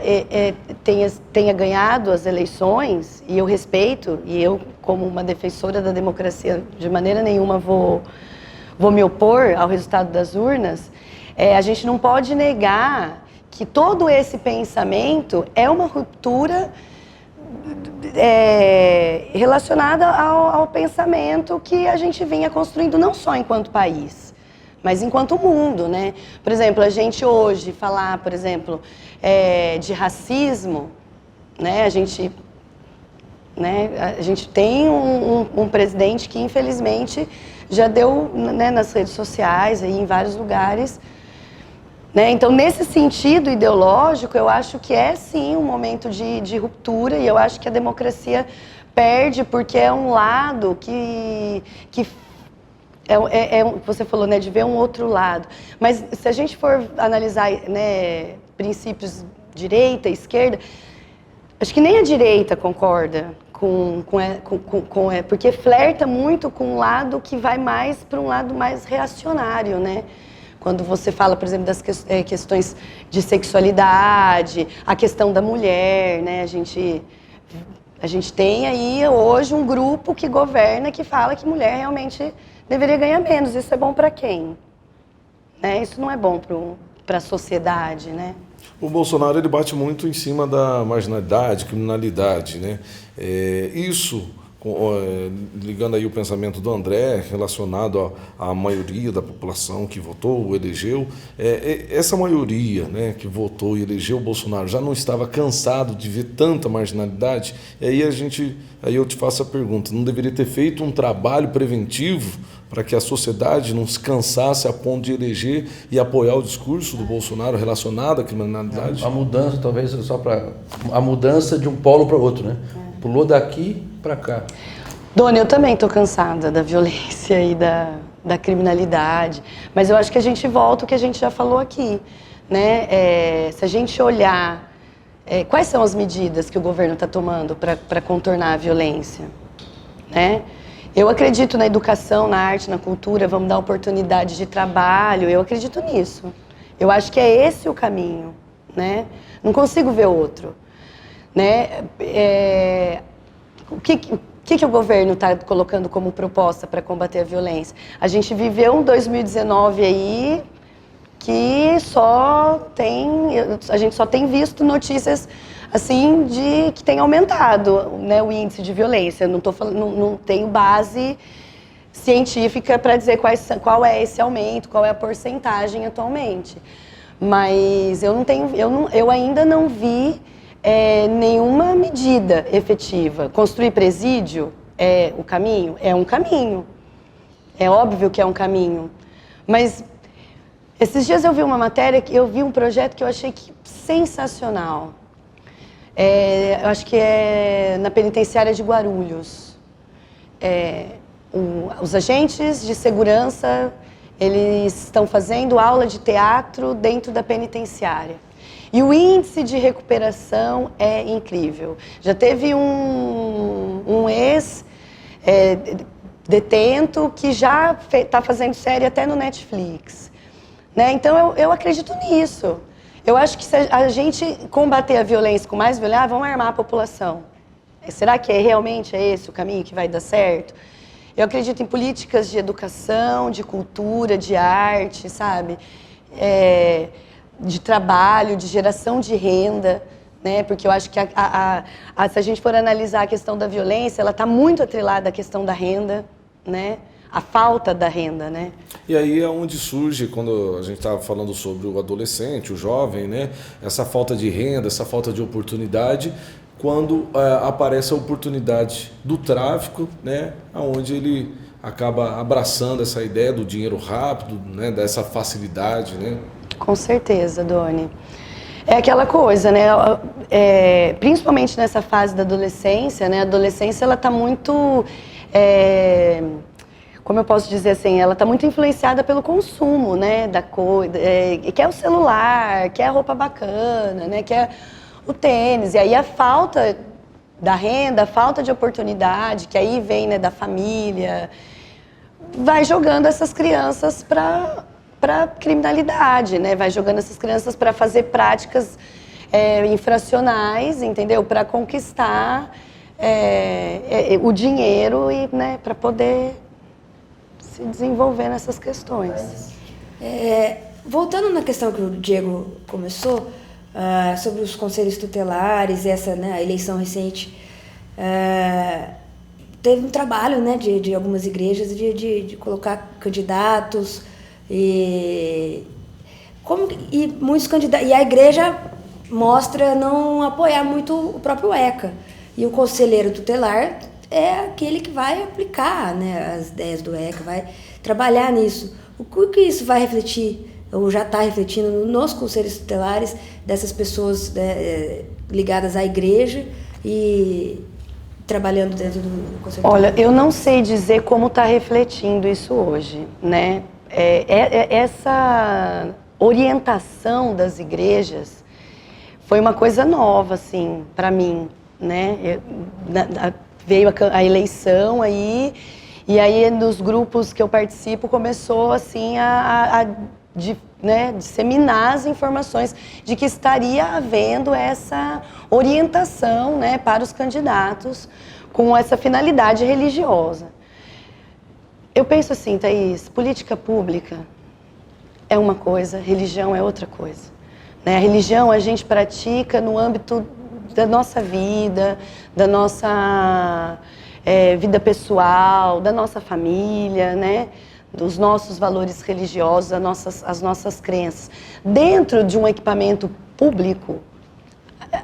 tenha ganhado as eleições, e eu respeito, e eu, como uma defensora da democracia, de maneira nenhuma vou me opor ao resultado das urnas, a gente não pode negar que todo esse pensamento é uma ruptura relacionada ao pensamento que a gente vinha construindo não só enquanto país, mas enquanto mundo, né? Por exemplo, a gente hoje falar, por exemplo, de racismo, né? A gente tem um presidente que, infelizmente, já deu, né, nas redes sociais, aí, em vários lugares. Né? Então, nesse sentido ideológico, eu acho que é sim um momento de ruptura, e eu acho que a democracia perde porque é um lado que você falou, né, de ver um outro lado. Mas se a gente for analisar, né, princípios direita, esquerda, acho que nem a direita concorda porque flerta muito com um lado que vai mais para um lado mais reacionário, né? Quando você fala, por exemplo, das questões de sexualidade, a questão da mulher, né? A gente tem aí hoje um grupo que governa que fala que mulher realmente deveria ganhar menos. Isso é bom para quem? Né? Isso não é bom para a sociedade, né? O Bolsonaro ele bate muito em cima da marginalidade, criminalidade, né? Isso, ligando aí o pensamento do André, relacionado à maioria da população que votou, elegeu, essa maioria, né, que votou e elegeu o Bolsonaro já não estava cansado de ver tanta marginalidade? E aí eu te faço a pergunta, não deveria ter feito um trabalho preventivo para que a sociedade não se cansasse a ponto de eleger e apoiar o discurso do Bolsonaro relacionado à criminalidade? A mudança, talvez, só para a mudança de um polo para o outro, né? Pulou daqui para cá. Dona, eu também estou cansada da violência e da criminalidade, mas eu acho que a gente volta o que a gente já falou aqui, né? Se a gente olhar quais são as medidas que o governo está tomando para contornar a violência, né? Eu acredito na educação, na arte, na cultura, vamos dar oportunidade de trabalho, eu acredito nisso. Eu acho que é esse o caminho, né? Não consigo ver outro, né? O que o governo está colocando como proposta para combater a violência? A gente viveu um 2019 aí que a gente só tem visto notícias assim de que tem aumentado, né, o índice de violência. Não tenho base científica para dizer qual é esse aumento, qual é a porcentagem atualmente. Mas eu ainda não vi nenhuma medida efetiva. Construir presídio é o caminho? É um caminho. É óbvio que é um caminho. Mas esses dias eu vi uma matéria, eu vi um projeto que eu achei sensacional. Eu acho que é na penitenciária de Guarulhos. Os agentes de segurança, eles estão fazendo aula de teatro dentro da penitenciária. E o índice de recuperação é incrível. Já teve um ex-detento que já está fazendo série até no Netflix. Né? Então, eu acredito nisso. Eu acho que se a gente combater a violência com mais violência, vamos armar a população. Será que realmente é esse o caminho que vai dar certo? Eu acredito em políticas de educação, de cultura, de arte, sabe? De trabalho, de geração de renda, né? Porque eu acho que se a gente for analisar a questão da violência, ela está muito atrelada à questão da renda, né? A falta da renda, né? E aí é onde surge, quando a gente estava falando sobre o adolescente, o jovem, né? Essa falta de renda, essa falta de oportunidade, quando aparece a oportunidade do tráfico, né? Onde ele acaba abraçando essa ideia do dinheiro rápido, né? Dessa facilidade, né? Com certeza, Doni. É aquela coisa, né? Principalmente nessa fase da adolescência, né? A adolescência, ela está muito... como eu posso dizer assim, ela está muito influenciada pelo consumo, né, da coisa, quer o celular, quer a roupa bacana, né, quer o tênis, e aí a falta da renda, a falta de oportunidade, que aí vem, né, da família, vai jogando essas crianças para criminalidade, né, vai jogando essas crianças para fazer práticas infracionais, entendeu, para conquistar o dinheiro e, né, para poder se desenvolver nessas questões. Voltando na questão que o Diego começou, sobre os conselhos tutelares, essa, né, a eleição recente, teve um trabalho, né, de algumas igrejas de colocar candidatos muitos candidatos, e a igreja mostra não apoiar muito o próprio ECA. E o conselheiro tutelar é aquele que vai aplicar, né, as ideias do ECA, vai trabalhar nisso. O que isso vai refletir, ou já está refletindo nos conselhos tutelares dessas pessoas, né, ligadas à igreja e trabalhando dentro do conselho tutelar? Olha, eu não sei dizer como está refletindo isso hoje, né? Essa orientação das igrejas foi uma coisa nova, assim, para mim, né? Veio a eleição aí, e aí nos grupos que eu participo começou, assim, disseminar as informações de que estaria havendo essa orientação, né, para os candidatos com essa finalidade religiosa. Eu penso assim, Thaís, política pública é uma coisa, religião é outra coisa. Né? A religião a gente pratica no âmbito da nossa vida, da nossa vida pessoal, da nossa família, né? Dos nossos valores religiosos, as nossas crenças. Dentro de um equipamento público,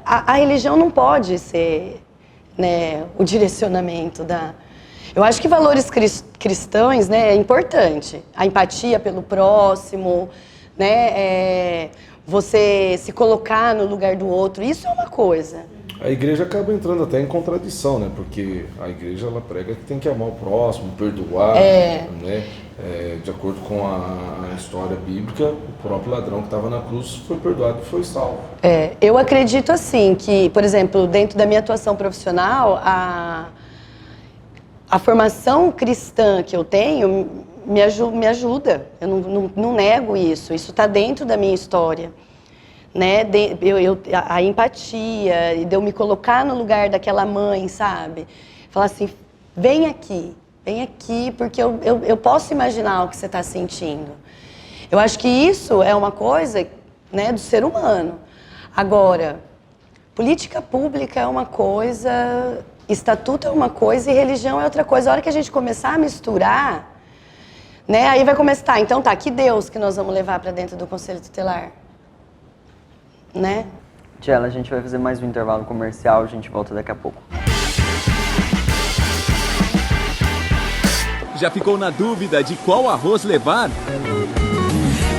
a religião não pode ser, né, o direcionamento da... Eu acho que valores cristãos, né, é importante. A empatia pelo próximo, né, você se colocar no lugar do outro, isso é uma coisa. A igreja acaba entrando até em contradição, né? Porque a igreja, ela prega que tem que amar o próximo, perdoar, né? De acordo com a história bíblica, o próprio ladrão que estava na cruz foi perdoado e foi salvo. Eu acredito assim que, por exemplo, dentro da minha atuação profissional, a formação cristã que eu tenho me ajuda. Eu não nego isso. Isso está dentro da minha história. Né? A empatia, de eu me colocar no lugar daquela mãe, sabe? Falar assim, vem aqui, porque eu posso imaginar o que você está sentindo. Eu acho que isso é uma coisa, né, do ser humano. Agora, política pública é uma coisa, estatuto é uma coisa e religião é outra coisa. A hora que a gente começar a misturar, né, aí vai começar, então tá, que Deus que nós vamos levar para dentro do Conselho Tutelar? Né? Tchela, a gente vai fazer mais um intervalo comercial, a gente volta daqui a pouco. Já ficou na dúvida de qual arroz levar?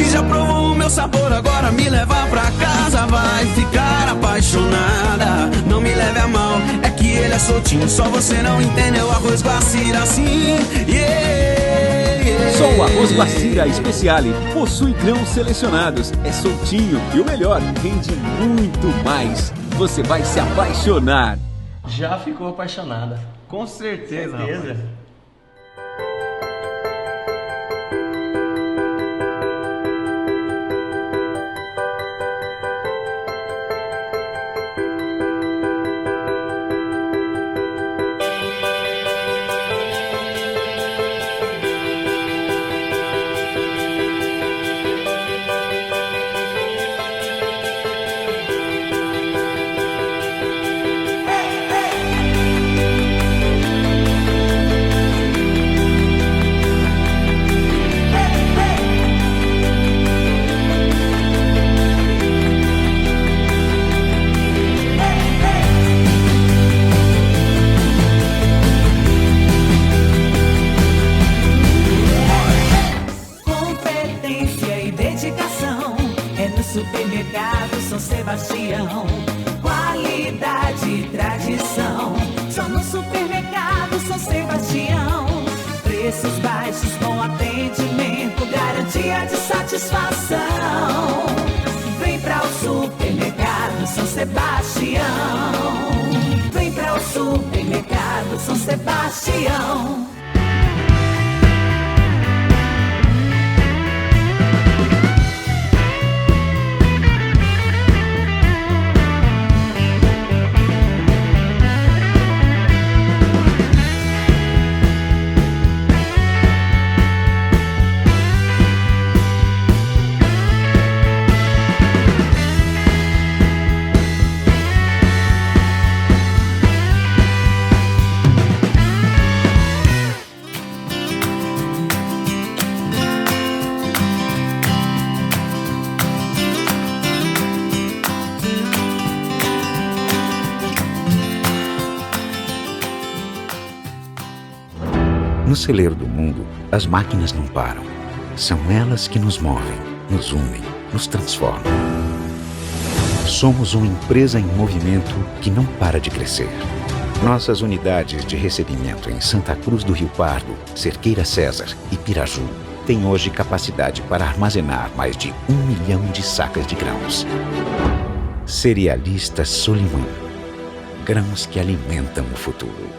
E já provou o meu sabor, agora me levar pra casa, vai ficar apaixonada. Não me leve a mal, é que ele é soltinho, só você não entendeu. Arroz Guacira assim, Só o arroz Guacira Speciale possui grãos selecionados, é soltinho e o melhor, rende muito mais. Você vai se apaixonar. Já ficou apaixonada. Com certeza. Rapaz. Supermercado São Sebastião, qualidade e tradição. Só no Supermercado São Sebastião. Preços baixos, bom atendimento, garantia de satisfação. Vem pra o Supermercado São Sebastião. Vem pra o Supermercado São Sebastião. No celeiro do mundo, as máquinas não param. São elas que nos movem, nos unem, nos transformam. Somos uma empresa em movimento que não para de crescer. Nossas unidades de recebimento em Santa Cruz do Rio Pardo, Cerqueira César e Piraju têm hoje capacidade para armazenar mais de 1 milhão de sacas de grãos. Cerealista Solimã. Grãos que alimentam o futuro.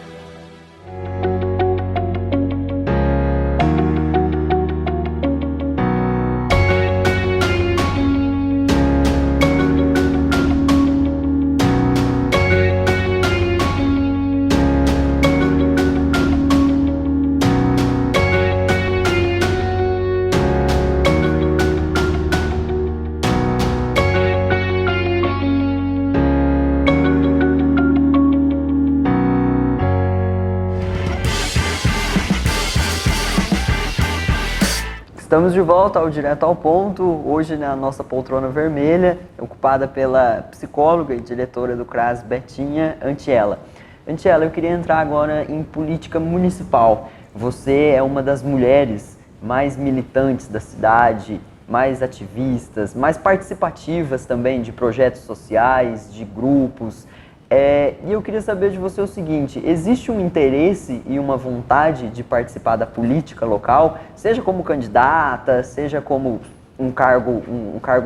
Estamos de volta ao Direto ao Ponto, hoje na nossa poltrona vermelha, ocupada pela psicóloga e diretora do CRAS, Betinha Antiela. Antiela, eu queria entrar agora em política municipal. Você é uma das mulheres mais militantes da cidade, mais ativistas, mais participativas também de projetos sociais, de grupos. E eu queria saber de você o seguinte, existe um interesse e uma vontade de participar da política local, seja como candidata, seja como um cargo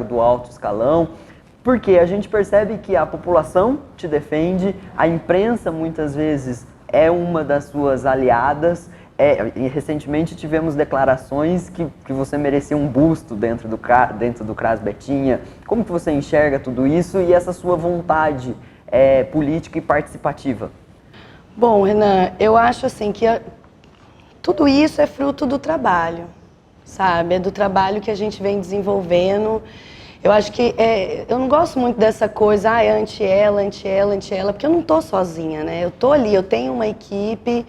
do alto escalão, porque a gente percebe que a população te defende, a imprensa muitas vezes é uma das suas aliadas, e recentemente tivemos declarações que você merecia um busto dentro do CRAS Betinha. Como que você enxerga tudo isso e essa sua vontade política e participativa? Bom, Renan, eu acho assim que tudo isso é fruto do trabalho, sabe? É do trabalho que a gente vem desenvolvendo. Eu acho que eu não gosto muito dessa coisa, é anti-ela, porque eu não tô sozinha, né? Eu tô ali, eu tenho uma equipe.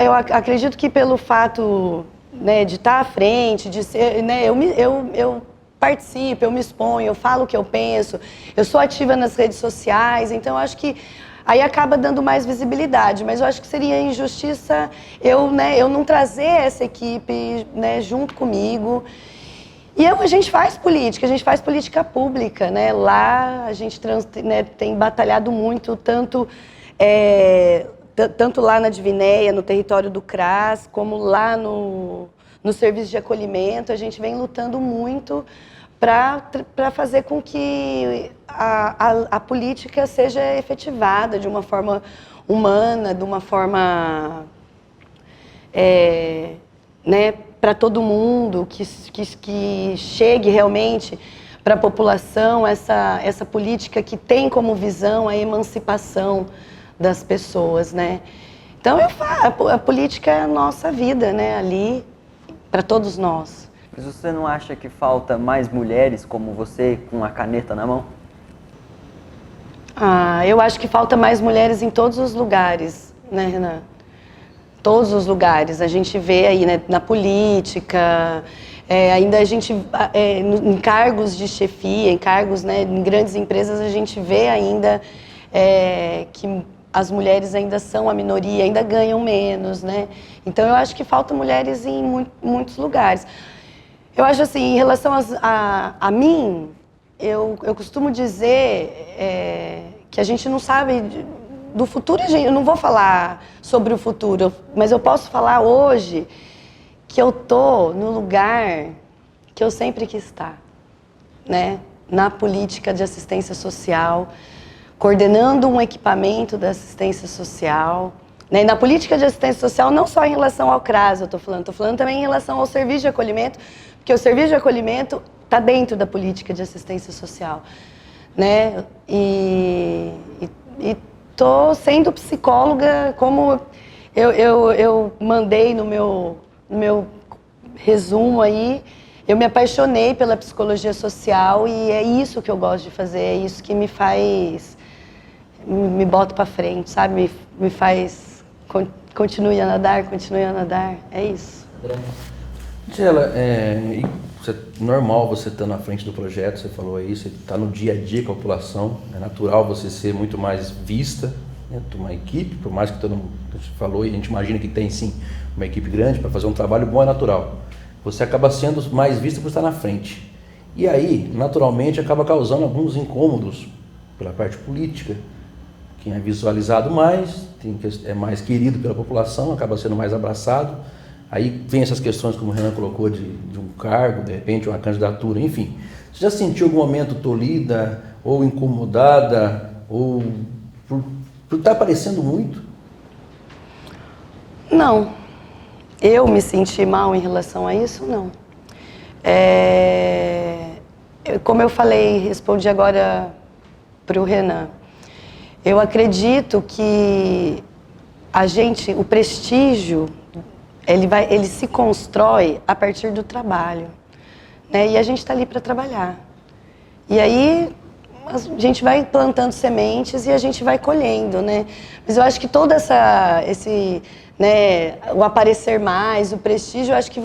Eu acredito que pelo fato, né, de estar à frente, de ser, né, eu participo, eu me exponho, eu falo o que eu penso, eu sou ativa nas redes sociais, então eu acho que aí acaba dando mais visibilidade, mas eu acho que seria injustiça eu não trazer essa equipe, né, junto comigo. E a gente faz política pública, né? Lá a gente tem batalhado muito, tanto lá na Divinéia, no território do CRAS, como lá no serviço de acolhimento, a gente vem lutando muito para fazer com que a política seja efetivada de uma forma humana, de uma forma né, para todo mundo, que chegue realmente para a população essa política que tem como visão a emancipação das pessoas, né? Então a política é a nossa vida, né? Ali para todos nós. Mas você não acha que falta mais mulheres como você com a caneta na mão? Eu acho que falta mais mulheres em todos os lugares, né, Renan? Todos os lugares. A gente vê aí, né, na política, ainda a gente, em cargos de chefia, em cargos, né, em grandes empresas, a gente vê ainda que as mulheres ainda são a minoria, ainda ganham menos, né? Então eu acho que falta mulheres em muitos lugares. Eu acho assim, em relação a mim, eu costumo dizer que a gente não sabe do futuro. Eu não vou falar sobre o futuro, mas eu posso falar hoje que eu tô no lugar que eu sempre quis estar, né? Na política de assistência social, coordenando um equipamento da assistência social, né? E na política de assistência social, não só em relação ao CRAS, eu estou falando também em relação ao serviço de acolhimento, porque o serviço de acolhimento está dentro da política de assistência social, né? E estou sendo psicóloga, como eu mandei no meu resumo aí, eu me apaixonei pela psicologia social e é isso que eu gosto de fazer, é isso que me faz, me bota para frente, sabe? Me faz, continue a nadar, é isso. Angela, normal você estar na frente do projeto, você falou aí, você está no dia a dia com a população, é natural você ser muito mais vista, né, uma equipe, por mais que todo mundo falou, e a gente imagina que tem sim uma equipe grande para fazer um trabalho bom e natural. Você acaba sendo mais visto por estar na frente. E aí, naturalmente, acaba causando alguns incômodos pela parte política. Quem é visualizado mais, é mais querido pela população, acaba sendo mais abraçado. Aí vem essas questões, como o Renan colocou, de um cargo, de repente uma candidatura, enfim. Você já sentiu algum momento tolhida, ou incomodada, ou por estar aparecendo muito? Não. Eu me senti mal em relação a isso, não. Como eu falei, respondi agora para o Renan. Eu acredito que o prestígio, ele se constrói a partir do trabalho, né? E a gente está ali para trabalhar. E aí a gente vai plantando sementes e a gente vai colhendo, né? Mas eu acho que todo o aparecer mais, o prestígio, eu acho que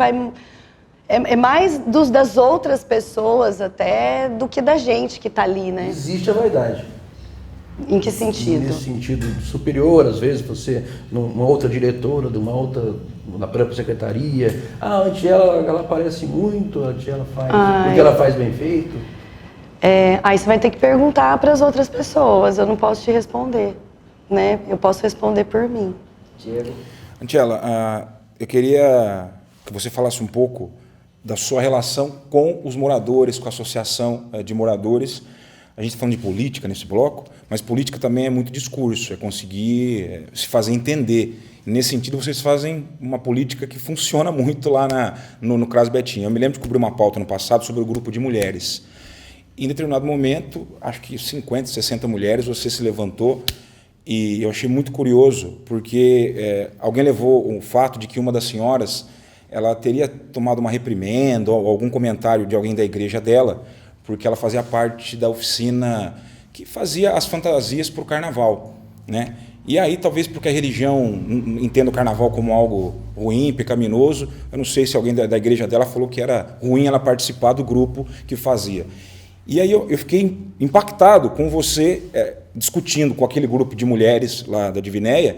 é mais das outras pessoas até do que da gente que está ali, né? Existe a vaidade. Em que sentido? Nesse sentido superior, às vezes você, numa outra diretora, na própria secretaria, a Tiela, ela aparece muito, a Tiela faz, porque ela faz bem feito. Aí você vai ter que perguntar para as outras pessoas, eu não posso te responder, né? Eu posso responder por mim. Diego. Tiela, eu queria que você falasse um pouco da sua relação com os moradores, com a associação de moradores. A gente está falando de política nesse bloco, mas política também é muito discurso, é conseguir se fazer entender. Nesse sentido, vocês fazem uma política que funciona muito lá no CRAS Betim. Eu me lembro de cobrir uma pauta no passado sobre o grupo de mulheres. Em determinado momento, acho que 50, 60 mulheres, você se levantou e eu achei muito curioso, porque alguém levou o fato de que uma das senhoras ela teria tomado uma reprimenda ou algum comentário de alguém da igreja dela, porque ela fazia parte da oficina que fazia as fantasias para o carnaval, né? E aí, talvez porque a religião entenda o carnaval como algo ruim, pecaminoso, eu não sei se alguém da igreja dela falou que era ruim ela participar do grupo que fazia. E aí eu fiquei impactado com você discutindo com aquele grupo de mulheres lá da Divinéia,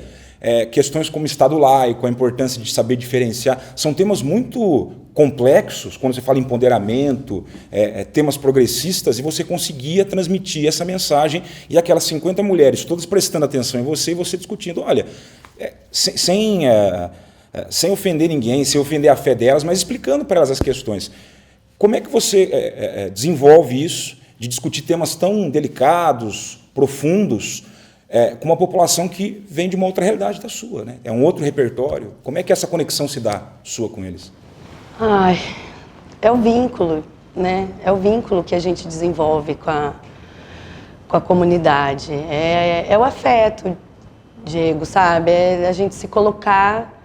questões como Estado laico, a importância de saber diferenciar. São temas muito complexos, quando você fala em empoderamento, temas progressistas, e você conseguia transmitir essa mensagem, e aquelas 50 mulheres, todas prestando atenção em você, e você discutindo, olha, sem ofender ninguém, sem ofender a fé delas, mas explicando para elas as questões. Como é que você desenvolve isso, de discutir temas tão delicados, profundos, com uma população que vem de uma outra realidade da sua, né? É um outro repertório. Como é que essa conexão se dá, sua, com eles? É o vínculo, né? É o vínculo que a gente desenvolve com a comunidade. É o afeto, Diego, sabe? É a gente se colocar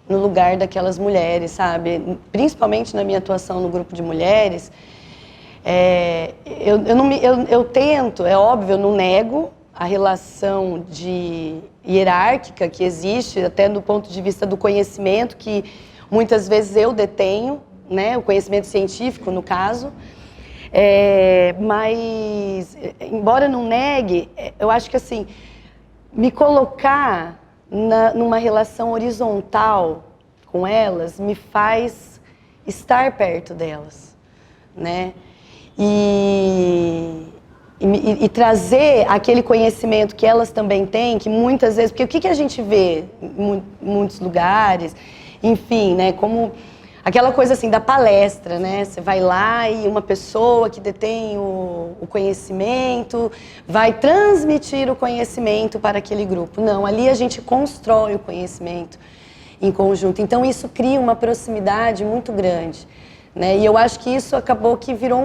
no lugar daquelas mulheres, sabe? Principalmente na minha atuação no grupo de mulheres, eu tento, é óbvio, eu não nego a relação hierárquica que existe, até do ponto de vista do conhecimento, que muitas vezes eu detenho, né, o conhecimento científico, no caso. Mas, embora não negue, eu acho que, assim, me colocar numa relação horizontal com elas me faz estar perto delas, né? E trazer aquele conhecimento que elas também têm, que muitas vezes... Porque o que a gente vê em muitos lugares, enfim, né? Como aquela coisa assim da palestra, né? Você vai lá e uma pessoa que detém o conhecimento vai transmitir o conhecimento para aquele grupo. Não, ali a gente constrói o conhecimento em conjunto. Então isso cria uma proximidade muito grande, né? E eu acho que isso acabou que virou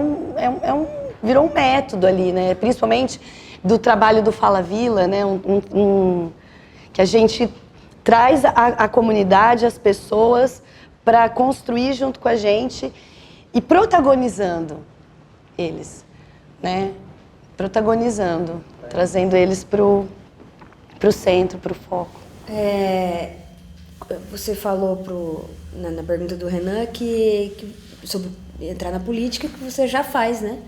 virou um método ali, né? Principalmente do trabalho do Fala Vila, né? Que a gente traz a comunidade, as pessoas, para construir junto com a gente e protagonizando eles, né? Protagonizando, trazendo eles para o centro, para o foco. Você falou na pergunta do Renan que sobre entrar na política, que você já faz, né?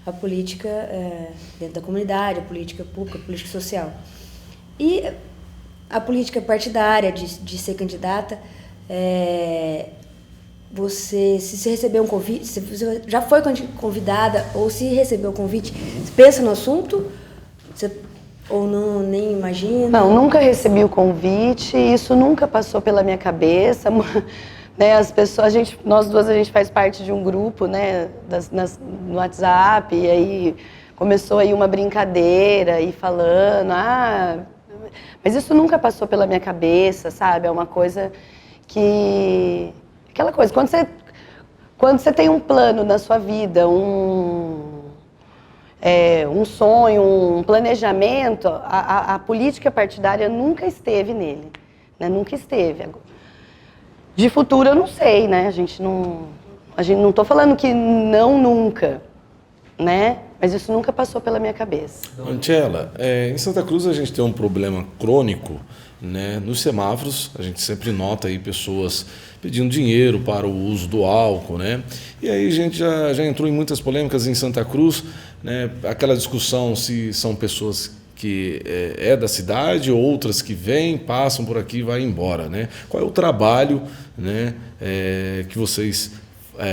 A política dentro da comunidade, a política pública, a política social. E a política partidária, de ser candidata, se você recebeu um convite, se você já foi convidada ou se recebeu o convite, você pensa no assunto? Ou não, nem imagina? Não, nunca recebi o convite, isso nunca passou pela minha cabeça. Né, as pessoas, nós duas, a gente faz parte de um grupo, né, no WhatsApp, e aí começou aí uma brincadeira, e falando, mas isso nunca passou pela minha cabeça, sabe? É uma coisa que... Aquela coisa, quando você tem um plano na sua vida, um sonho, um planejamento, a política partidária nunca esteve nele, né? Nunca esteve. De futuro eu não sei, né? A gente não tô falando que não nunca, né? Mas isso nunca passou pela minha cabeça. Antiela, em Santa Cruz a gente tem um problema crônico, né? Nos semáforos a gente sempre nota aí pessoas pedindo dinheiro para o uso do álcool, né? E aí a gente já entrou em muitas polêmicas em Santa Cruz, né? Aquela discussão se são pessoas que da cidade, outras que vêm, passam por aqui e vai embora, né? Qual é o trabalho, né, que vocês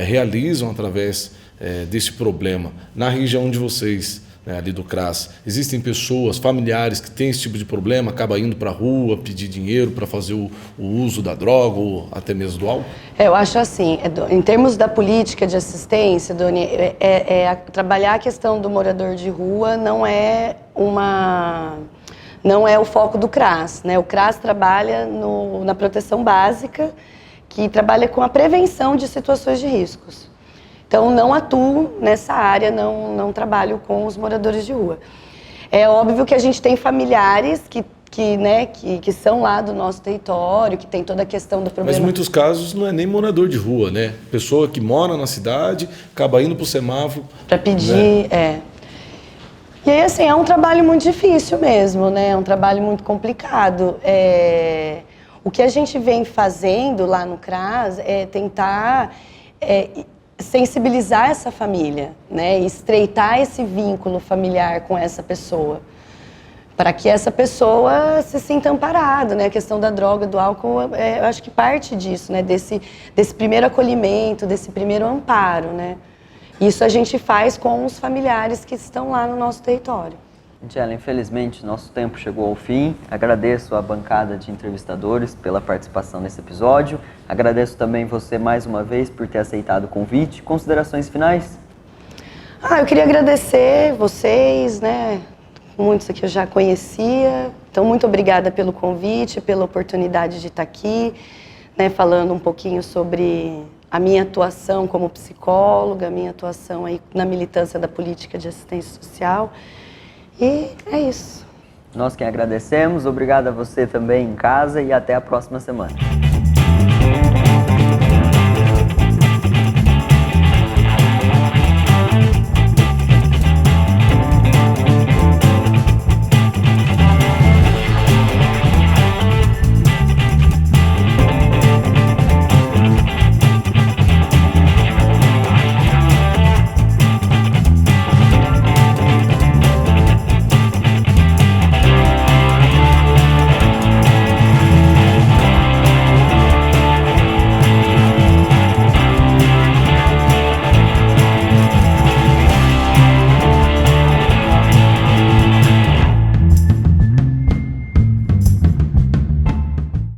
realizam através desse problema na região de vocês, né, ali do CRAS? Existem pessoas, familiares que têm esse tipo de problema, acaba indo para a rua pedir dinheiro para fazer o uso da droga ou até mesmo do álcool? Eu acho assim, em termos da política de assistência, Doni, trabalhar a questão do morador de rua não é o foco do CRAS, né? O CRAS trabalha na proteção básica, que trabalha com a prevenção de situações de riscos. Então, não atuo nessa área, não trabalho com os moradores de rua. É óbvio que a gente tem familiares que são lá do nosso território, que tem toda a questão do problema. Mas em muitos casos não é nem morador de rua, né? Pessoa que mora na cidade, acaba indo para o semáforo. Para pedir, né? E aí, assim, é um trabalho muito difícil mesmo, né? É um trabalho muito complicado. O que a gente vem fazendo lá no CRAS é tentar sensibilizar essa família, né? Estreitar esse vínculo familiar com essa pessoa, para que essa pessoa se sinta amparada, né? A questão da droga, do álcool, eu acho que parte disso, né? Desse primeiro acolhimento, desse primeiro amparo, né? Isso a gente faz com os familiares que estão lá no nosso território. Antiela, infelizmente, nosso tempo chegou ao fim. Agradeço a bancada de entrevistadores pela participação nesse episódio. Agradeço também você mais uma vez por ter aceitado o convite. Considerações finais? Eu queria agradecer vocês, né? Muitos aqui eu já conhecia. Então, muito obrigada pelo convite, pela oportunidade de estar aqui, né? Falando um pouquinho sobre a minha atuação como psicóloga, a minha atuação aí na militância da política de assistência social. E é isso. Nós quem agradecemos, obrigado a você também em casa e até a próxima semana.